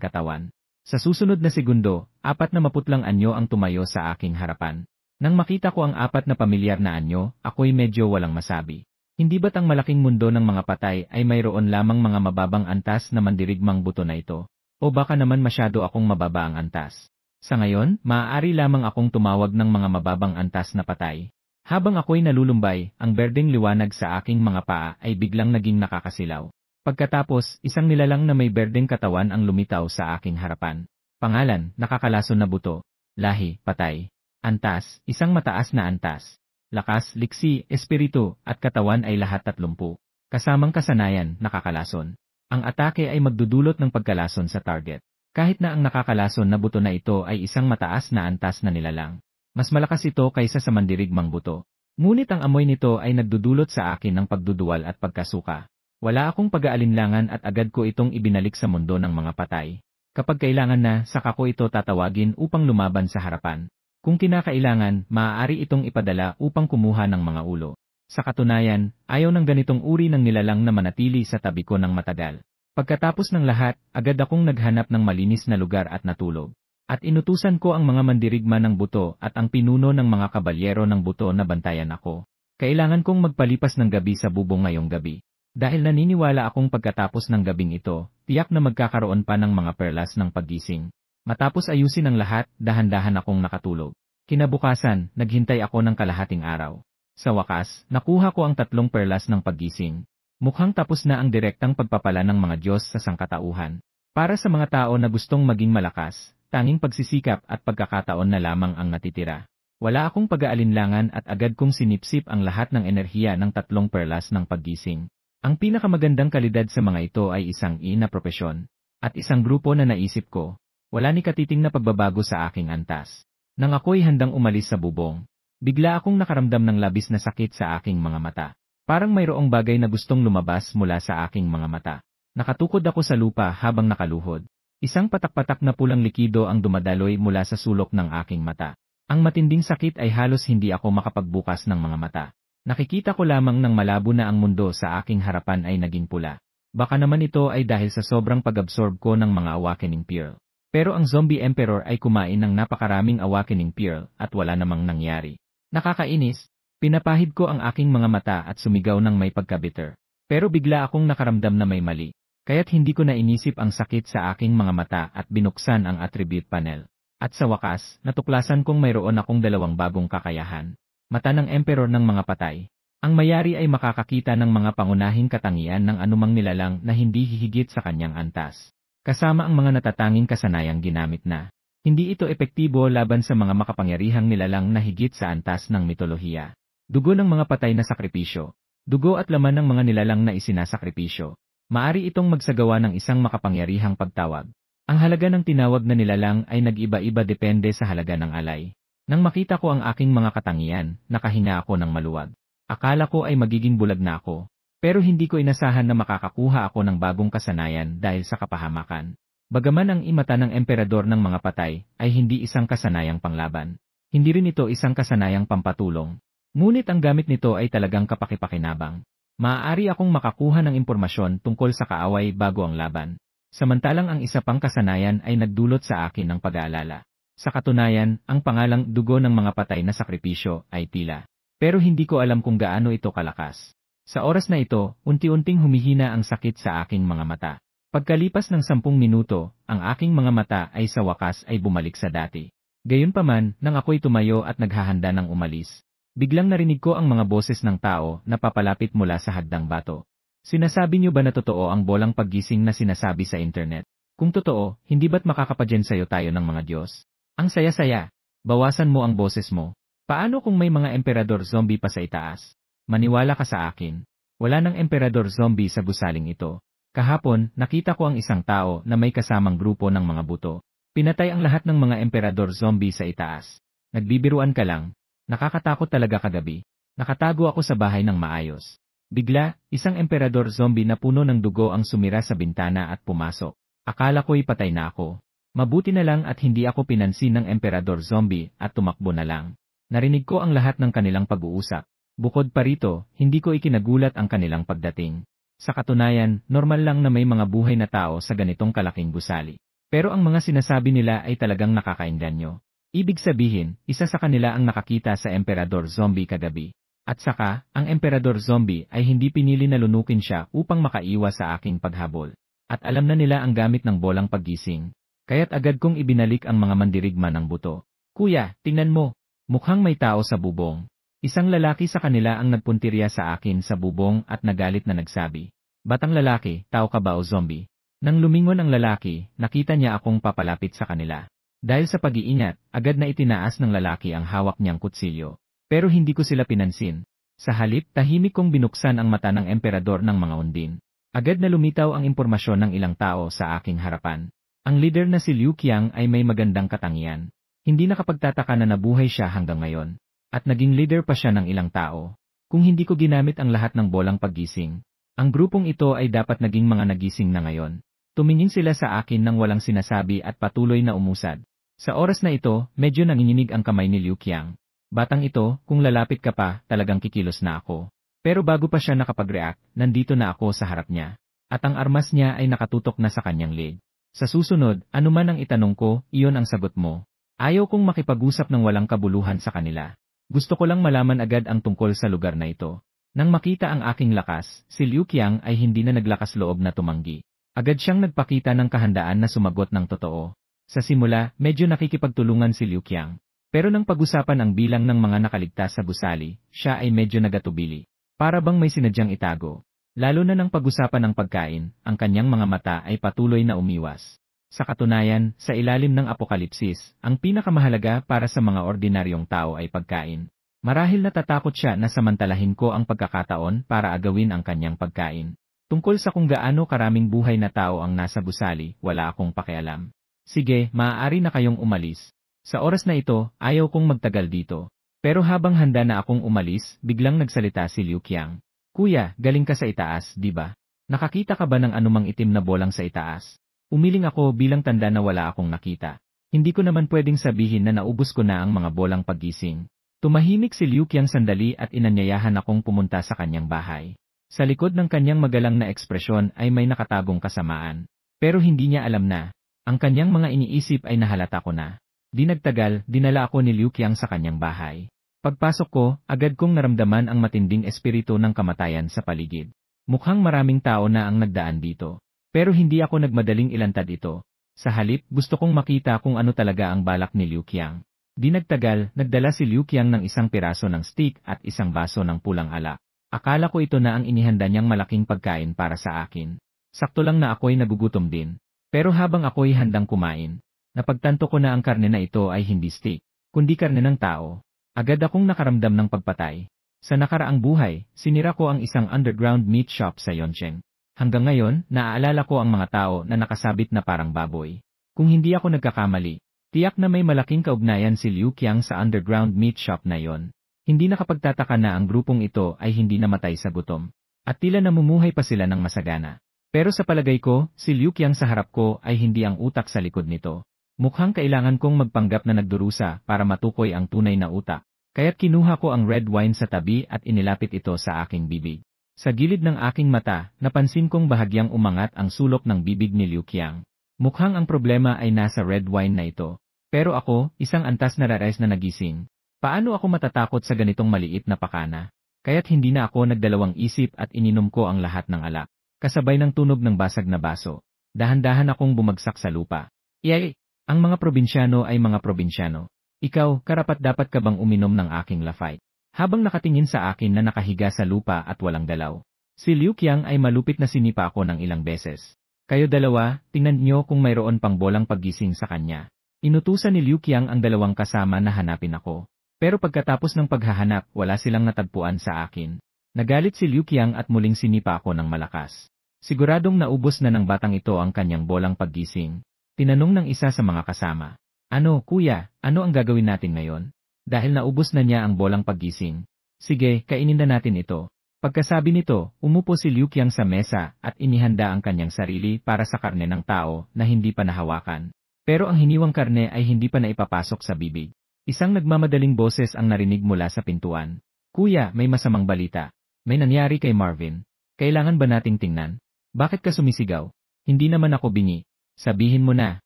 katawan. Sa susunod na segundo, 4 na maputlang anyo ang tumayo sa aking harapan. Nang makita ko ang 4 na pamilyar na anyo, ako'y medyo walang masabi. Hindi ba't ang malaking mundo ng mga patay ay mayroon lamang mga mababang antas na mandirigmang buto na ito? O baka naman masyado akong mababa ang antas? Sa ngayon, maaari lamang akong tumawag ng mga mababang antas na patay. Habang ako'y nalulumbay, ang berdeng liwanag sa aking mga paa ay biglang naging nakakasilaw. Pagkatapos, isang nilalang na may berdeng katawan ang lumitaw sa aking harapan. Pangalan, nakakalason na buto. Lahi, patay. Antas, isang mataas na antas. Lakas, liksi, espiritu, at katawan ay lahat 30. Kasamang kasanayan, nakakalason. Ang atake ay magdudulot ng pagkalason sa target. Kahit na ang nakakalason na buto na ito ay isang mataas na antas na nilalang. Mas malakas ito kaysa sa mandirigmang buto. Ngunit ang amoy nito ay nagdudulot sa akin ng pagduduwal at pagkasuka. Wala akong pag-aalinlangan at agad ko itong ibinalik sa mundo ng mga patay. Kapag kailangan na, saka ko ito tatawagin upang lumaban sa harapan. Kung kinakailangan, maaari itong ipadala upang kumuha ng mga ulo. Sa katunayan, ayaw ng ganitong uri ng nilalang na manatili sa tabi ko ng matagal. Pagkatapos ng lahat, agad akong naghanap ng malinis na lugar at natulog. At inutusan ko ang mga mandirigma ng buto at ang pinuno ng mga kabalyero ng buto na bantayan ako. Kailangan kong magpalipas ng gabi sa bubong ngayong gabi. Dahil naniniwala akong pagkatapos ng gabing ito, tiyak na magkakaroon pa ng mga perlas ng paggising. Matapos ayusin ang lahat, dahan-dahan akong nakatulog. Kinabukasan, naghintay ako ng kalahating araw. Sa wakas, nakuha ko ang 3 perlas ng paggising. Mukhang tapos na ang direktang pagpapala ng mga Diyos sa sangkatauhan. Para sa mga tao na gustong maging malakas, tanging pagsisikap at pagkakataon na lamang ang natitira. Wala akong pag-aalinlangan at agad kong sinipsip ang lahat ng enerhiya ng 3 perlas ng paggising. Ang pinakamagandang kalidad sa mga ito ay isang na propesyon. At isang grupo na naisip ko, wala ni katiting na pagbabago sa aking antas. Nang ako'y handang umalis sa bubong, bigla akong nakaramdam ng labis na sakit sa aking mga mata. Parang mayroong bagay na gustong lumabas mula sa aking mga mata. Nakatukod ako sa lupa habang nakaluhod. Isang patak-patak na pulang likido ang dumadaloy mula sa sulok ng aking mata. Ang matinding sakit ay halos hindi ako makapagbukas ng mga mata. Nakikita ko lamang ng malabo na ang mundo sa aking harapan ay naging pula. Baka naman ito ay dahil sa sobrang pag-absorb ko ng mga awakening pearl. Pero ang zombie emperor ay kumain ng napakaraming awakening pearl at wala namang nangyari. Nakakainis, pinapahid ko ang aking mga mata at sumigaw ng may pagka-bitter. Pero bigla akong nakaramdam na may mali. Kaya't hindi ko na inisip ang sakit sa aking mga mata at binuksan ang attribute panel. At sa wakas, natuklasan kong mayroon akong 2 bagong kakayahan. Mata ng emperor ng mga patay. Ang mayari ay makakakita ng mga pangunahing katangian ng anumang nilalang na hindi hihigit sa kanyang antas. Kasama ang mga natatanging kasanayang ginamit na. Hindi ito epektibo laban sa mga makapangyarihang nilalang na higit sa antas ng mitolohiya. Dugo ng mga patay na sakripisyo. Dugo at laman ng mga nilalang na isinasakripisyo. Maari itong magsagawa ng isang makapangyarihang pagtawag. Ang halaga ng tinawag na nilalang ay nag-iba-iba depende sa halaga ng alay. Nang makita ko ang aking mga katangian, nakahinga ako ng maluwag. Akala ko ay magiging bulag na ako. Pero hindi ko inasahan na makakakuha ako ng bagong kasanayan dahil sa kapahamakan. Bagaman ang imata ng emperador ng mga patay ay hindi isang kasanayang panglaban. Hindi rin ito isang kasanayang pampatulong. Ngunit ang gamit nito ay talagang kapakipakinabang. Maaari akong makakuha ng impormasyon tungkol sa kaaway bago ang laban. Samantalang ang isa pang kasanayan ay nagdulot sa akin ng pag-aalala. Sa katunayan, ang pangalang dugo ng mga patay na sakripisyo ay tila. Pero hindi ko alam kung gaano ito kalakas. Sa oras na ito, unti-unting humihina ang sakit sa aking mga mata. Pagkalipas ng 10 minuto, ang aking mga mata ay sa wakas ay bumalik sa dati. Gayunpaman, nang ako'y tumayo at naghahanda ng umalis, biglang narinig ko ang mga boses ng tao na papalapit mula sa hagdang bato. Sinasabi niyo ba na totoo ang bolang paggising na sinasabi sa internet? Kung totoo, hindi ba't makakapadyan sa'yo tayo ng mga Diyos? Ang saya-saya. Bawasan mo ang boses mo. Paano kung may mga emperador zombie pa sa itaas? Maniwala ka sa akin. Wala nang emperador zombie sa gusaling ito. Kahapon, nakita ko ang isang tao na may kasamang grupo ng mga buto. Pinatay ang lahat ng mga emperador zombie sa itaas. Nagbibiruan ka lang. Nakakatakot talaga kagabi. Nakatago ako sa bahay ng maayos. Bigla, isang emperador zombie na puno ng dugo ang sumira sa bintana at pumasok. Akala ko'y patay na ako. Mabuti na lang at hindi ako pinansin ng emperador zombie at tumakbo na lang. Narinig ko ang lahat ng kanilang pag-uusap. Bukod pa rito, hindi ko ikinagulat ang kanilang pagdating. Sa katunayan, normal lang na may mga buhay na tao sa ganitong kalaking gusali. Pero ang mga sinasabi nila ay talagang nakakainganyo. Ibig sabihin, isa sa kanila ang nakakita sa emperador zombie kagabi. At saka, ang emperador zombie ay hindi pinili na lunukin siya upang makaiwas sa aking paghabol. At alam na nila ang gamit ng bolang paggising. Kaya't agad kong ibinalik ang mga mandirigma ng buto. Kuya, tingnan mo. Mukhang may tao sa bubong. Isang lalaki sa kanila ang nagpuntirya sa akin sa bubong at nagalit na nagsabi. Batang lalaki, tao ka ba o zombie? Nang lumingon ang lalaki, nakita niya akong papalapit sa kanila. Dahil sa pag-iingat, agad na itinaas ng lalaki ang hawak niyang kutsilyo. Pero hindi ko sila pinansin. Sa halip, tahimik kong binuksan ang mata ng emperador ng mga undin. Agad na lumitaw ang impormasyon ng ilang tao sa aking harapan. Ang leader na si Liu Qiang ay may magandang katangian. Hindi nakapagtataka na nabuhay siya hanggang ngayon. At naging leader pa siya ng ilang tao. Kung hindi ko ginamit ang lahat ng bolang paggising, ang grupong ito ay dapat naging mga nagising na ngayon. Tumingin sila sa akin nang walang sinasabi at patuloy na umusad. Sa oras na ito, medyo nanginginig ang kamay ni Liu Qiang. Batang ito, kung lalapit ka pa, talagang kikilos na ako. Pero bago pa siya nakapag-react, nandito na ako sa harap niya. At ang armas niya ay nakatutok na sa kanyang leg. Sa susunod, anuman ang itanong ko, iyon ang sagot mo. Ayaw kong makipag-usap ng walang kabuluhan sa kanila. Gusto ko lang malaman agad ang tungkol sa lugar na ito. Nang makita ang aking lakas, si Liu Qiang ay hindi na naglakas loob na tumanggi. Agad siyang nagpakita ng kahandaan na sumagot ng totoo. Sa simula, medyo nakikipagtulungan si Liu Qiang. Pero nang pag-usapan ang bilang ng mga nakaligtas sa gusali, siya ay medyo nagatubili. Para bang may sinadyang itago. Lalo na nang pag-usapan ng pagkain, ang kanyang mga mata ay patuloy na umiwas. Sa katunayan, sa ilalim ng apokalipsis, ang pinakamahalaga para sa mga ordinaryong tao ay pagkain. Marahil natatakot siya na samantalahin ko ang pagkakataon para agawin ang kanyang pagkain. Tungkol sa kung gaano karaming buhay na tao ang nasa gusali, wala akong pakialam. Sige, maaari na kayong umalis. Sa oras na ito, ayaw kong magtagal dito. Pero habang handa na akong umalis, biglang nagsalita si Liu Qiang. Kuya, galing ka sa itaas, di ba? Nakakita ka ba ng anumang itim na bolang sa itaas? Umiling ako bilang tanda na wala akong nakita. Hindi ko naman pwedeng sabihin na naubos ko na ang mga bolang paggising. Tumahimik si Liu Qiang sandali at inanyayahan akong pumunta sa kanyang bahay. Sa likod ng kanyang magalang na ekspresyon ay may nakatagong kasamaan. Pero hindi niya alam na, ang kanyang mga iniisip ay nahalata ko na. Di nagtagal, dinala ako ni Liu Qiang sa kanyang bahay. Pagpasok ko, agad kong naramdaman ang matinding espiritu ng kamatayan sa paligid. Mukhang maraming tao na ang nagdaan dito. Pero hindi ako nagmadaling ilantad ito. Sa halip, gusto kong makita kung ano talaga ang balak ni Liu Qiang. Di nagtagal, nagdala si Liu Qiang ng isang piraso ng stick at isang baso ng pulang alak. Akala ko ito na ang inihanda niyang malaking pagkain para sa akin. Sakto lang na ako'y nagugutom din. Pero habang ako'y handang kumain, napagtanto ko na ang karne na ito ay hindi stick, kundi karne ng tao. Agad akong nakaramdam ng pagpatay. Sa nakaraang buhay, sinira ko ang isang underground meat shop sa Yongcheng. Hanggang ngayon, naaalala ko ang mga tao na nakasabit na parang baboy. Kung hindi ako nagkakamali, tiyak na may malaking kaugnayan si Liu Qiang sa underground meat shop na yon. Hindi nakapagtataka na ang grupong ito ay hindi namatay sa gutom. At tila namumuhay pa sila ng masagana. Pero sa palagay ko, si Liu Qiang sa harap ko ay hindi ang utak sa likod nito. Mukhang kailangan kong magpanggap na nagdurusa para matukoy ang tunay na utak. Kaya't kinuha ko ang red wine sa tabi at inilapit ito sa aking bibig. Sa gilid ng aking mata, napansin kong bahagyang umangat ang sulok ng bibig ni Liu Qiang. Mukhang ang problema ay nasa red wine na ito. Pero ako, isang antas na rares na nagising. Paano ako matatakot sa ganitong maliit na pakana? Kaya't hindi na ako nagdalawang isip at ininom ko ang lahat ng alak. Kasabay ng tunog ng basag na baso. Dahan-dahan akong bumagsak sa lupa. Iyay! Ang mga probinsyano ay mga probinsyano. Ikaw, karapat-dapat ka bang uminom ng aking lafite? Habang nakatingin sa akin na nakahiga sa lupa at walang dalaw. Si Liu Qiang ay malupit na sinipa ako ng ilang beses. Kayo dalawa, tingnan niyo kung mayroon pang bolang paggising sa kanya. Inutusan ni Liu Qiang ang dalawang kasama na hanapin ako. Pero pagkatapos ng paghahanap, wala silang natagpuan sa akin. Nagalit si Liu Qiang at muling sinipa ako ng malakas. Siguradong naubos na ng batang ito ang kanyang bolang paggising. Tinanong ng isa sa mga kasama. Ano, kuya, ano ang gagawin natin ngayon? Dahil naubos na niya ang bolang paggising. Sige, kainin na natin ito. Pagkasabi nito, umupo si Liu Qiang sa mesa at inihanda ang kanyang sarili para sa karne ng tao na hindi pa nahawakan. Pero ang hiniwang karne ay hindi pa naipapasok sa bibig. Isang nagmamadaling boses ang narinig mula sa pintuan. Kuya, may masamang balita. May nangyari kay Marvin. Kailangan ba nating tingnan? Bakit ka sumisigaw? Hindi naman ako bingi. Sabihin mo na.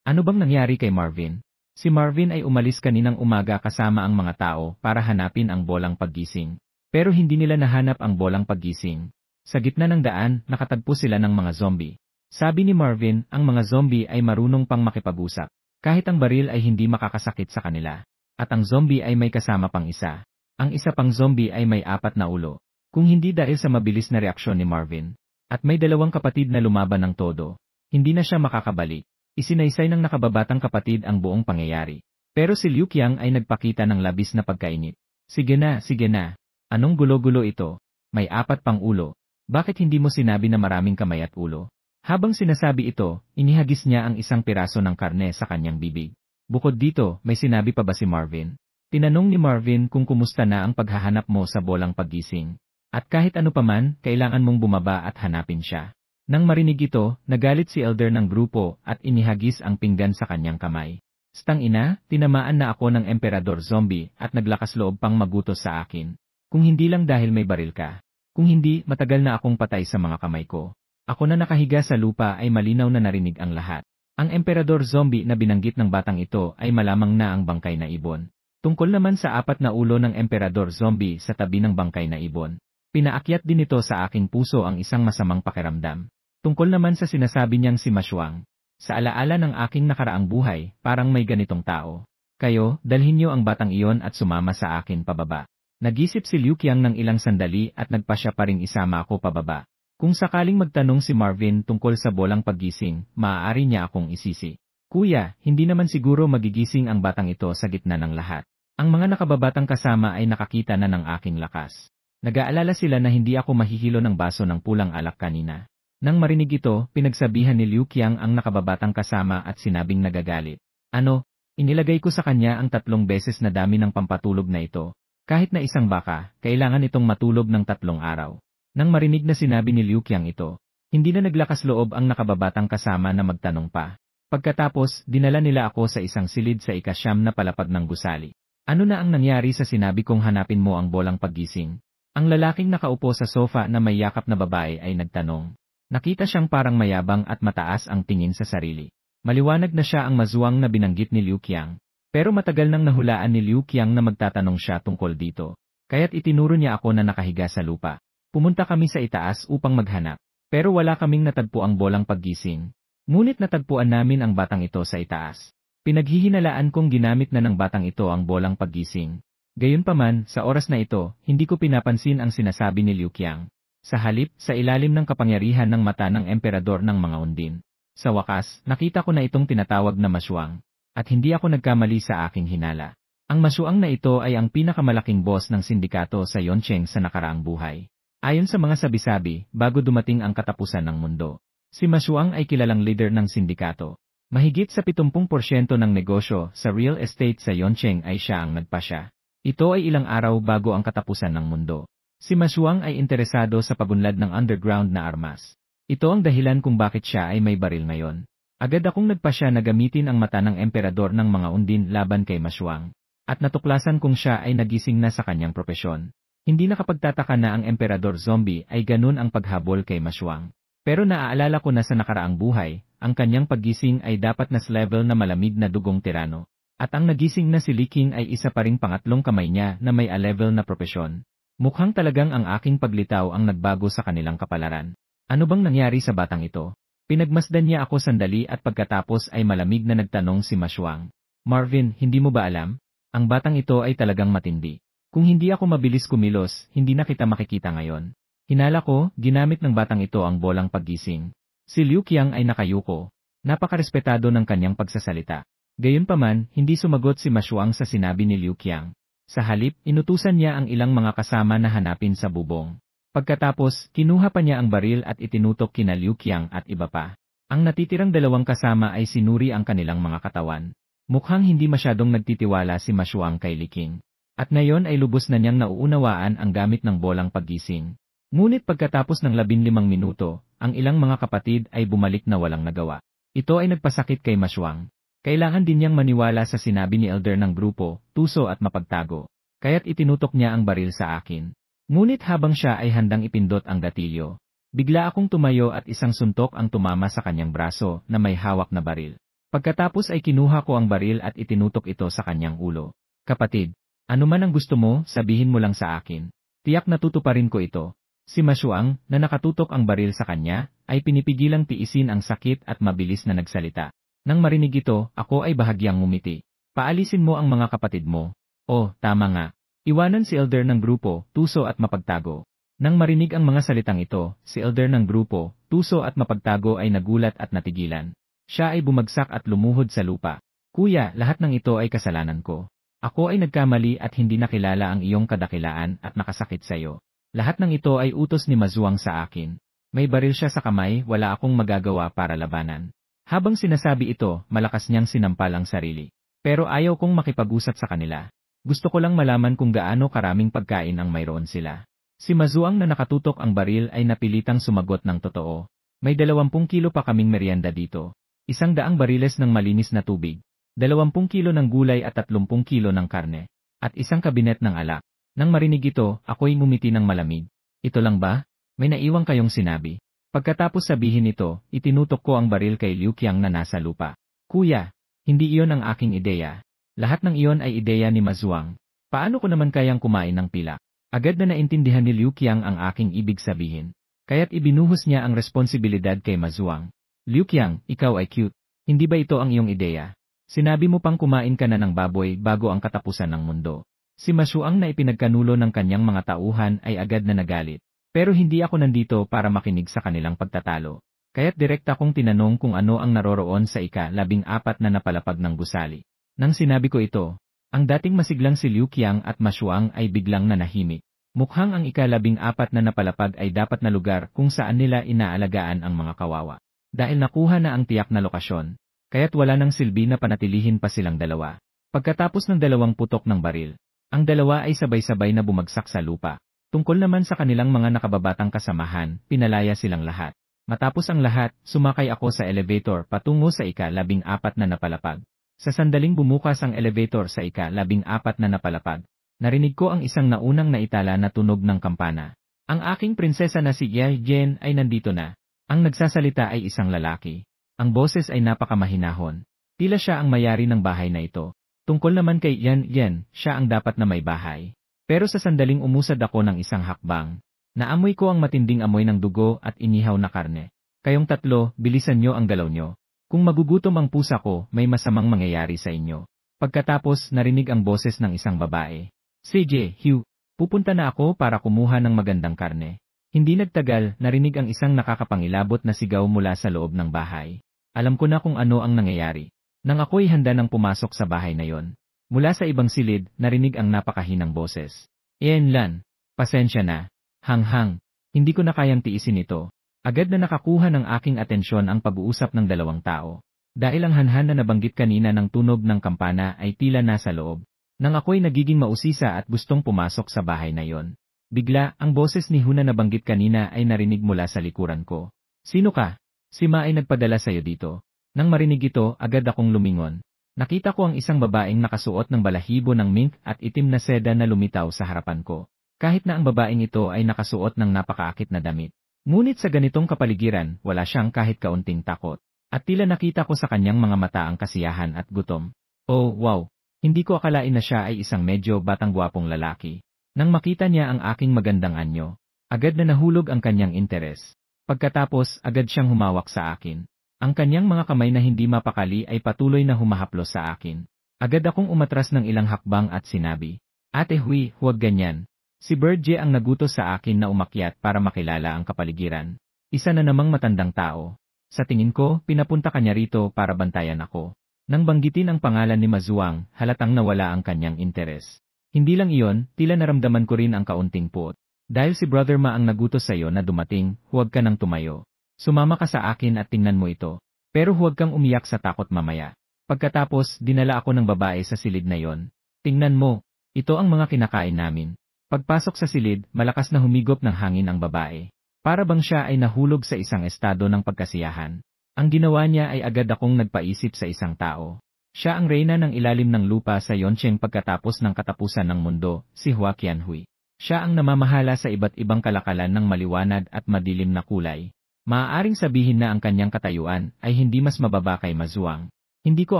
Ano bang nangyari kay Marvin? Si Marvin ay umalis kaninang umaga kasama ang mga tao para hanapin ang bolang paggising. Pero hindi nila nahanap ang bolang paggising. Sa gitna ng daan, nakatagpo sila ng mga zombie. Sabi ni Marvin, ang mga zombie ay marunong pang makipag-usap. Kahit ang baril ay hindi makakasakit sa kanila. At ang zombie ay may kasama pang isa. Ang isa pang zombie ay may 4 na ulo. Kung hindi dahil sa mabilis na reaksyon ni Marvin. At may 2 kapatid na lumaban ng todo. Hindi na siya makakabalik. Isinaysay ng nakababatang kapatid ang buong pangyayari. Pero si Liu Qiang ay nagpakita ng labis na pagkainit. Sige na, sige na. Anong gulo-gulo ito? May 4 pang ulo. Bakit hindi mo sinabi na maraming kamay at ulo? Habang sinasabi ito, inihagis niya ang isang piraso ng karne sa kanyang bibig. Bukod dito, may sinabi pa ba si Marvin? Tinanong ni Marvin kung kumusta na ang paghahanap mo sa bolang paggising. At kahit ano paman, kailangan mong bumaba at hanapin siya. Nang marinig ito, nagalit si elder ng grupo at inihagis ang pinggan sa kanyang kamay. Stang ina, tinamaan na ako ng emperador zombie at naglakas loob pang magutos sa akin. Kung hindi lang dahil may baril ka. Kung hindi, matagal na akong patay sa mga kamay ko. Ako na nakahiga sa lupa ay malinaw na narinig ang lahat. Ang emperador zombie na binanggit ng batang ito ay malamang na ang bangkay na ibon. Tungkol naman sa 4 na ulo ng emperador zombie sa tabi ng bangkay na ibon. Pinaakyat din ito sa aking puso ang isang masamang pakiramdam. Tungkol naman sa sinasabi niyang si Ma Shuang. Sa alaala ng aking nakaraang buhay, parang may ganitong tao. Kayo, dalhin niyo ang batang iyon at sumama sa akin pababa. Nag-isip si Liu Qiang ng ilang sandali at nagpasya pa ring isama ako pababa. Kung sakaling magtanong si Marvin tungkol sa bolang paggising, maaari niya akong isisi. Kuya, hindi naman siguro magigising ang batang ito sa gitna ng lahat. Ang mga nakababatang kasama ay nakakita na ng aking lakas. Nag-aalala sila na hindi ako mahihilo ng baso ng pulang alak kanina. Nang marinig ito, pinagsabihan ni Liu Qiang ang nakababatang kasama at sinabing nagagalit. Ano? Inilagay ko sa kanya ang 3 beses na dami ng pampatulog na ito. Kahit na isang baka, kailangan itong matulog ng 3 araw. Nang marinig na sinabi ni Liu Qiang ito, hindi na naglakas loob ang nakababatang kasama na magtanong pa. Pagkatapos, dinala nila ako sa isang silid sa ika-9 na palapag ng gusali. Ano na ang nangyari sa sinabi kong hanapin mo ang bolang paggising? Ang lalaking nakaupo sa sofa na may yakap na babae ay nagtanong. Nakita siyang parang mayabang at mataas ang tingin sa sarili. Maliwanag na siya ang mazuwang na binanggit ni Liu Qiang. Pero matagal nang nahulaan ni Liu Qiang na magtatanong siya tungkol dito. Kaya't itinuro niya ako na nakahiga sa lupa. Pumunta kami sa itaas upang maghanap. Pero wala kaming natagpo ang bolang paggising. Ngunit natagpuan namin ang batang ito sa itaas. Pinaghihinalaan kong ginamit na ng batang ito ang bolang paggising. Gayunpaman, sa oras na ito, hindi ko pinapansin ang sinasabi ni Liu Qiang. Sa halip, sa ilalim ng kapangyarihan ng mata ng emperador ng mga undin. Sa wakas, nakita ko na itong tinatawag na masyuang. At hindi ako nagkamali sa aking hinala. Ang masyuang na ito ay ang pinakamalaking boss ng sindikato sa Yoncheng sa nakaraang buhay. Ayon sa mga sabi-sabi, bago dumating ang katapusan ng mundo. Si Masyuang ay kilalang leader ng sindikato. Mahigit sa 70% ng negosyo sa real estate sa Yoncheng ay siya ang nagpasya. Ito ay ilang araw bago ang katapusan ng mundo. Si Masyuang ay interesado sa pagunlad ng underground na armas. Ito ang dahilan kung bakit siya ay may baril ngayon. Agad akong nagpasya na gamitin ang mata ng emperador ng mga undin laban kay Masyuang. At natuklasan kung siya ay nagising na sa kanyang propesyon. Hindi nakapagtataka na ang emperador zombie ay ganun ang paghabol kay Masyuang. Pero naaalala ko na sa nakaraang buhay, ang kanyang paggising ay dapat na level na malamig na dugong tirano. At ang nagising na si Li Qing ay isa pa ring pangatlong kamay niya na may A-level na propesyon. Mukhang talagang ang aking paglitaw ang nagbago sa kanilang kapalaran. Ano bang nangyari sa batang ito? Pinagmasdan niya ako sandali at pagkatapos ay malamig na nagtanong si Masyuang. Marvin, hindi mo ba alam? Ang batang ito ay talagang matindi. Kung hindi ako mabilis kumilos, hindi na kita makikita ngayon. Hinala ko, ginamit ng batang ito ang bolang paggising. Si Liu Qiang ay nakayuko. Napakarespetado ng kanyang pagsasalita. Gayunpaman, hindi sumagot si Masyuang sa sinabi ni Liu Qiang. Sa halip, inutusan niya ang ilang mga kasama na hanapin sa bubong. Pagkatapos, kinuha pa niya ang baril at itinutok kina Liu Qiang at iba pa. Ang natitirang 2 kasama ay sinuri ang kanilang mga katawan. Mukhang hindi masyadong nagtitiwala si Masyuang kay Li Qing. At ngayon ay lubos na niyang nauunawaan ang gamit ng bolang paggising. Ngunit pagkatapos ng 15 minuto, ang ilang mga kapatid ay bumalik na walang nagawa. Ito ay nagpasakit kay Masyuang. Kailangan din niyang maniwala sa sinabi ni elder ng grupo, tuso at mapagtago. Kaya't itinutok niya ang baril sa akin. Ngunit habang siya ay handang ipindot ang gatilyo, bigla akong tumayo at isang suntok ang tumama sa kanyang braso na may hawak na baril. Pagkatapos ay kinuha ko ang baril at itinutok ito sa kanyang ulo. Kapatid, ano man ang gusto mo, sabihin mo lang sa akin. Tiyak na tutuparin ko ito. Si Masyuang, na nakatutok ang baril sa kanya, ay pinipigilang tiisin ang sakit at mabilis na nagsalita. Nang marinig ito, ako ay bahagyang ngumiti. Paalisin mo ang mga kapatid mo. Oh, tama nga. Iwanan si elder ng grupo, tuso at mapagtago. Nang marinig ang mga salitang ito, si elder ng grupo, tuso at mapagtago ay nagulat at natigilan. Siya ay bumagsak at lumuhod sa lupa. Kuya, lahat ng ito ay kasalanan ko. Ako ay nagkamali at hindi nakilala ang iyong kadakilaan at nakasakit sa iyo. Lahat ng ito ay utos ni Mazuang sa akin. May baril siya sa kamay, wala akong magagawa para labanan. Habang sinasabi ito, malakas niyang sinampal ang sarili. Pero ayaw kong makipag-usap sa kanila. Gusto ko lang malaman kung gaano karaming pagkain ang mayroon sila. Si Mazuang na nakatutok ang baril ay napilitang sumagot ng totoo. May 20 kilo pa kaming merienda dito. 100 bariles ng malinis na tubig. 20 kilo ng gulay at 30 kilo ng karne. At isang kabinet ng alak. Nang marinig ito, ako'y ngumiti ng malamig. Ito lang ba? May naiwang kayong sinabi. Pagkatapos sabihin ito, itinutok ko ang baril kay Liu Qiang na nasa lupa. Kuya, hindi iyon ang aking ideya. Lahat ng iyon ay ideya ni Mazuang. Paano ko naman kayang kumain ng pilak? Agad na naintindihan ni Liu Qiang ang aking ibig sabihin. Kaya't ibinuhos niya ang responsibilidad kay Mazuang. Liu Qiang, ikaw ay cute. Hindi ba ito ang iyong ideya? Sinabi mo pang kumain ka na ng baboy bago ang katapusan ng mundo. Si Masyuang na ipinagkanulo ng kanyang mga tauhan ay agad na nagalit. Pero hindi ako nandito para makinig sa kanilang pagtatalo. Kaya't direkta kong tinanong kung ano ang naroroon sa ika-14 na napalapag ng gusali. Nang sinabi ko ito, ang dating masiglang si Liu Qiang at Ma Shuang ay biglang nanahimik. Mukhang ang ika-14 na napalapag ay dapat na lugar kung saan nila inaalagaan ang mga kawawa. Dahil nakuha na ang tiyak na lokasyon, kaya't wala nang silbi na panatilihin pa silang dalawa. Pagkatapos ng 2 putok ng baril, ang dalawa ay sabay-sabay na bumagsak sa lupa. Tungkol naman sa kanilang mga nakababatang kasamahan, pinalaya silang lahat. Matapos ang lahat, sumakay ako sa elevator patungo sa ika-14 na napalapag. Sa sandaling bumukas ang elevator sa ika-14 na napalapag, narinig ko ang isang naunang naitala na tunog ng kampana. Ang aking prinsesa na si Ye Jen ay nandito na. Ang nagsasalita ay isang lalaki. Ang boses ay napakamahinahon. Tila siya ang mayari ng bahay na ito. Tungkol naman kay Yan Yen, siya ang dapat na may bahay. Pero sa sandaling umusad ako ng isang hakbang. Naamoy ko ang matinding amoy ng dugo at inihaw na karne. Kayong tatlo, bilisan nyo ang galaw nyo. Kung magugutom ang pusa ko, may masamang mangyayari sa inyo. Pagkatapos, narinig ang boses ng isang babae. CJ, Hugh, pupunta na ako para kumuha ng magandang karne. Hindi nagtagal, narinig ang isang nakakapangilabot na sigaw mula sa loob ng bahay. Alam ko na kung ano ang nangyayari. Nang ako'y handa nang pumasok sa bahay na yon. Mula sa ibang silid, narinig ang napakahinang boses. Ian Lan, pasensya na. Hanghang, hindi ko na kayang tiisin ito. Agad na nakakuha ng aking atensyon ang pag-uusap ng 2 tao. Dahil ang hanhan na nabanggit kanina ng tunog ng kampana ay tila nasa loob. Nang ako'y nagiging mausisa at gustong pumasok sa bahay na yon. Bigla, ang boses ni Huna na nabanggit kanina ay narinig mula sa likuran ko. Sino ka? Si Ma ay nagpadala sa'yo dito. Nang marinig ito, agad akong lumingon. Nakita ko ang isang babaeng nakasuot ng balahibo ng mink at itim na seda na lumitaw sa harapan ko. Kahit na ang babaeng ito ay nakasuot ng napakaakit na damit. Ngunit sa ganitong kapaligiran, wala siyang kahit kaunting takot. At tila nakita ko sa kanyang mga mata ang kasiyahan at gutom. Oh, wow! Hindi ko akalain na siya ay isang medyo batang gwapong lalaki. Nang makita niya ang aking magandang anyo, agad na nahulog ang kanyang interes. Pagkatapos, agad siyang humawak sa akin. Ang kanyang mga kamay na hindi mapakali ay patuloy na humahaplos sa akin. Agad akong umatras ng ilang hakbang at sinabi, Ate Hui, huwag ganyan. Si Birdie ang nagutos sa akin na umakyat para makilala ang kapaligiran. Isa na namang matandang tao. Sa tingin ko, pinapunta kanya rito para bantayan ako. Nang banggitin ang pangalan ni Mazuang, halatang nawala ang kanyang interes. Hindi lang iyon, tila naramdaman ko rin ang kaunting puot. Dahil si Brother Ma ang nagutos sa'yo na dumating, huwag ka nang tumayo. Sumama ka sa akin at tingnan mo ito. Pero huwag kang umiyak sa takot mamaya. Pagkatapos, dinala ako ng babae sa silid na yon. Tingnan mo, ito ang mga kinakain namin. Pagpasok sa silid, malakas na humigop ng hangin ang babae. Para bang siya ay nahulog sa isang estado ng pagkasiyahan. Ang ginawa niya ay agad akong nagpaisip sa isang tao. Siya ang reyna ng ilalim ng lupa sa Yoncheng pagkatapos ng katapusan ng mundo, si Hua Qianhui. Siya ang namamahala sa iba't ibang kalakalan ng maliwanag at madilim na kulay. Maaaring sabihin na ang kanyang katayuan ay hindi mas mababa kay Mazuang. Hindi ko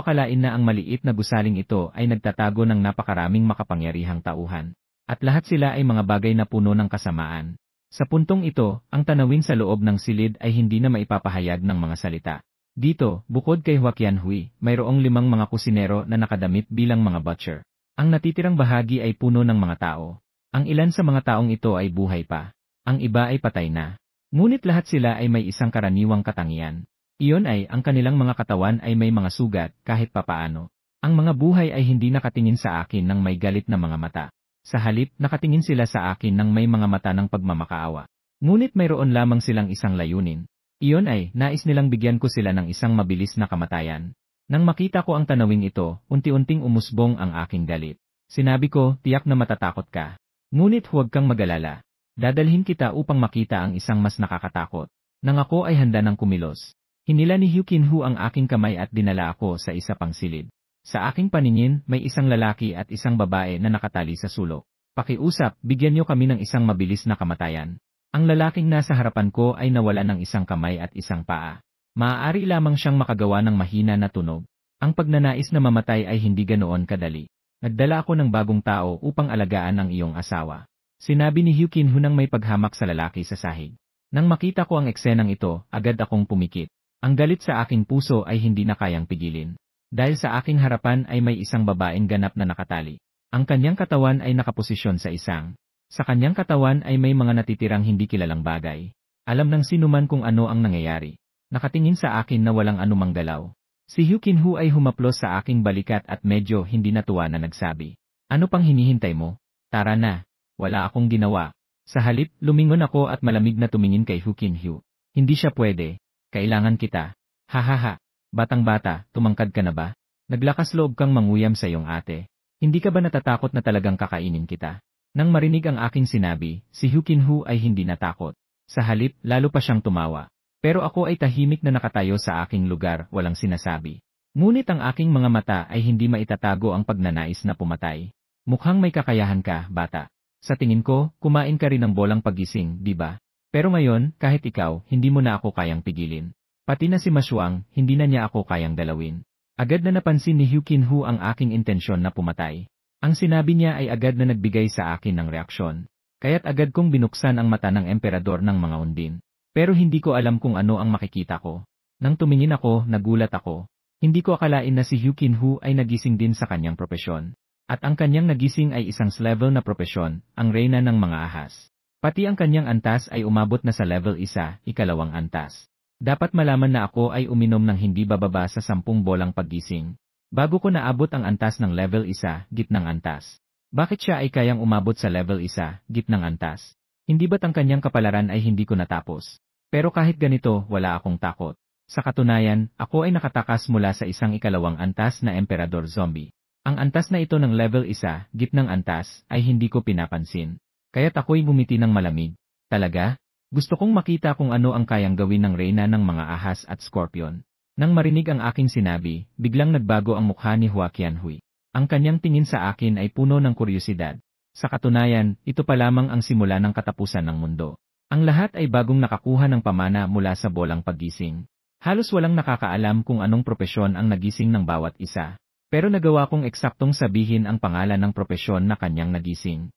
akalain na ang maliit na gusaling ito ay nagtatago ng napakaraming makapangyarihang tauhan. At lahat sila ay mga bagay na puno ng kasamaan. Sa puntong ito, ang tanawin sa loob ng silid ay hindi na maipapahayag ng mga salita. Dito, bukod kay Hua Qianhui, mayroong 5 mga kusinero na nakadamit bilang mga butcher. Ang natitirang bahagi ay puno ng mga tao. Ang ilan sa mga taong ito ay buhay pa. Ang iba ay patay na. Ngunit lahat sila ay may isang karaniwang katangian. Iyon ay, ang kanilang mga katawan ay may mga sugat, kahit papaano. Ang mga buhay ay hindi nakatingin sa akin ng may galit na mga mata. Sa halip, nakatingin sila sa akin ng may mga mata ng pagmamakaawa. Ngunit mayroon lamang silang isang layunin. Iyon ay, nais nilang bigyan ko sila ng isang mabilis na kamatayan. Nang makita ko ang tanawing ito, unti-unting umusbong ang aking galit. Sinabi ko, tiyak na matatakot ka. Ngunit huwag kang mag-alala. Dadalhin kita upang makita ang isang mas nakakatakot. Nang ako ay handa ng kumilos. Hinila ni Hu Qinhu ang aking kamay at dinala ako sa isa pang silid. Sa aking paningin, may isang lalaki at isang babae na nakatali sa sulok. Pakiusap, bigyan niyo kami ng isang mabilis na kamatayan. Ang lalaking nasa harapan ko ay nawala ng isang kamay at isang paa. Maaari lamang siyang makagawa ng mahina na tunog. Ang pagnanais na mamatay ay hindi ganoon kadali. Nagdala ako ng bagong tao upang alagaan ang iyong asawa. Sinabi ni Hu Qinhu nang may paghamak sa lalaki sa sahig. Nang makita ko ang eksenang ito, agad akong pumikit. Ang galit sa aking puso ay hindi na kayang pigilin. Dahil sa aking harapan ay may isang babaeng ganap na nakatali. Ang kanyang katawan ay nakaposisyon sa isang Sa kanyang katawan ay may mga natitirang hindi kilalang bagay. Alam ng sinuman kung ano ang nangyayari. Nakatingin sa akin na walang anumang galaw. Si Hugh Kinhu ay humaplos sa aking balikat at medyo hindi natuwa na nagsabi. Ano pang hinihintay mo? Tara na. Wala akong ginawa. Sa halip, lumingon ako at malamig na tumingin kay Hugh Kinhu. Hindi siya pwede. Kailangan kita. Hahaha. Batang-bata, tumangkad ka na ba? Naglakas loob kang manguyam sa iyong ate. Hindi ka ba natatakot na talagang kakainin kita? Nang marinig ang aking sinabi, si Hugh Kinhu ay hindi natakot. Sa halip, lalo pa siyang tumawa. Pero ako ay tahimik na nakatayo sa aking lugar, walang sinasabi. Ngunit ang aking mga mata ay hindi maitatago ang pagnanais na pumatay. Mukhang may kakayahan ka, bata. Sa tingin ko, kumain ka rin ng bolang paggising, di ba? Pero ngayon, kahit ikaw, hindi mo na ako kayang pigilin. Pati na si Mashuang, hindi na niya ako kayang dalawin. Agad na napansin ni Hugh Kinhu ang aking intensyon na pumatay. Ang sinabi niya ay agad na nagbigay sa akin ng reaksyon. Kaya't agad kong binuksan ang mata ng emperador ng mga undin. Pero hindi ko alam kung ano ang makikita ko. Nang tumingin ako, nagulat ako. Hindi ko akalain na si Hugh Kinhu ay nagising din sa kanyang propesyon. At ang kanyang nagising ay isang level na propesyon, ang reyna ng mga ahas. Pati ang kanyang antas ay umabot na sa level 1, ikalawang antas. Dapat malaman na ako ay uminom ng hindi bababa sa 10 bolang paggising. Bago ko naabot ang antas ng level 1, gitnang antas. Bakit siya ay kayang umabot sa level 1, gitnang antas? Hindi ba't ang kanyang kapalaran ay hindi ko natapos? Pero kahit ganito, wala akong takot. Sa katunayan, ako ay nakatakas mula sa isang ikalawang antas na Emperador Zombie. Ang antas na ito ng level 1, gitnang antas, ay hindi ko pinapansin. Kaya't ako'y bumiti ng malamig. Talaga? Gusto kong makita kung ano ang kayang gawin ng reyna ng mga ahas at scorpion. Nang marinig ang aking sinabi, biglang nagbago ang mukha ni Hua Qianhui. Ang kanyang tingin sa akin ay puno ng kuryosidad. Sa katunayan, ito pa lamang ang simula ng katapusan ng mundo. Ang lahat ay bagong nakakuha ng pamana mula sa bolang paggising. Halos walang nakakaalam kung anong propesyon ang nagising ng bawat isa. Pero nagawa kong eksaktong sabihin ang pangalan ng propesyon na kanyang nagising.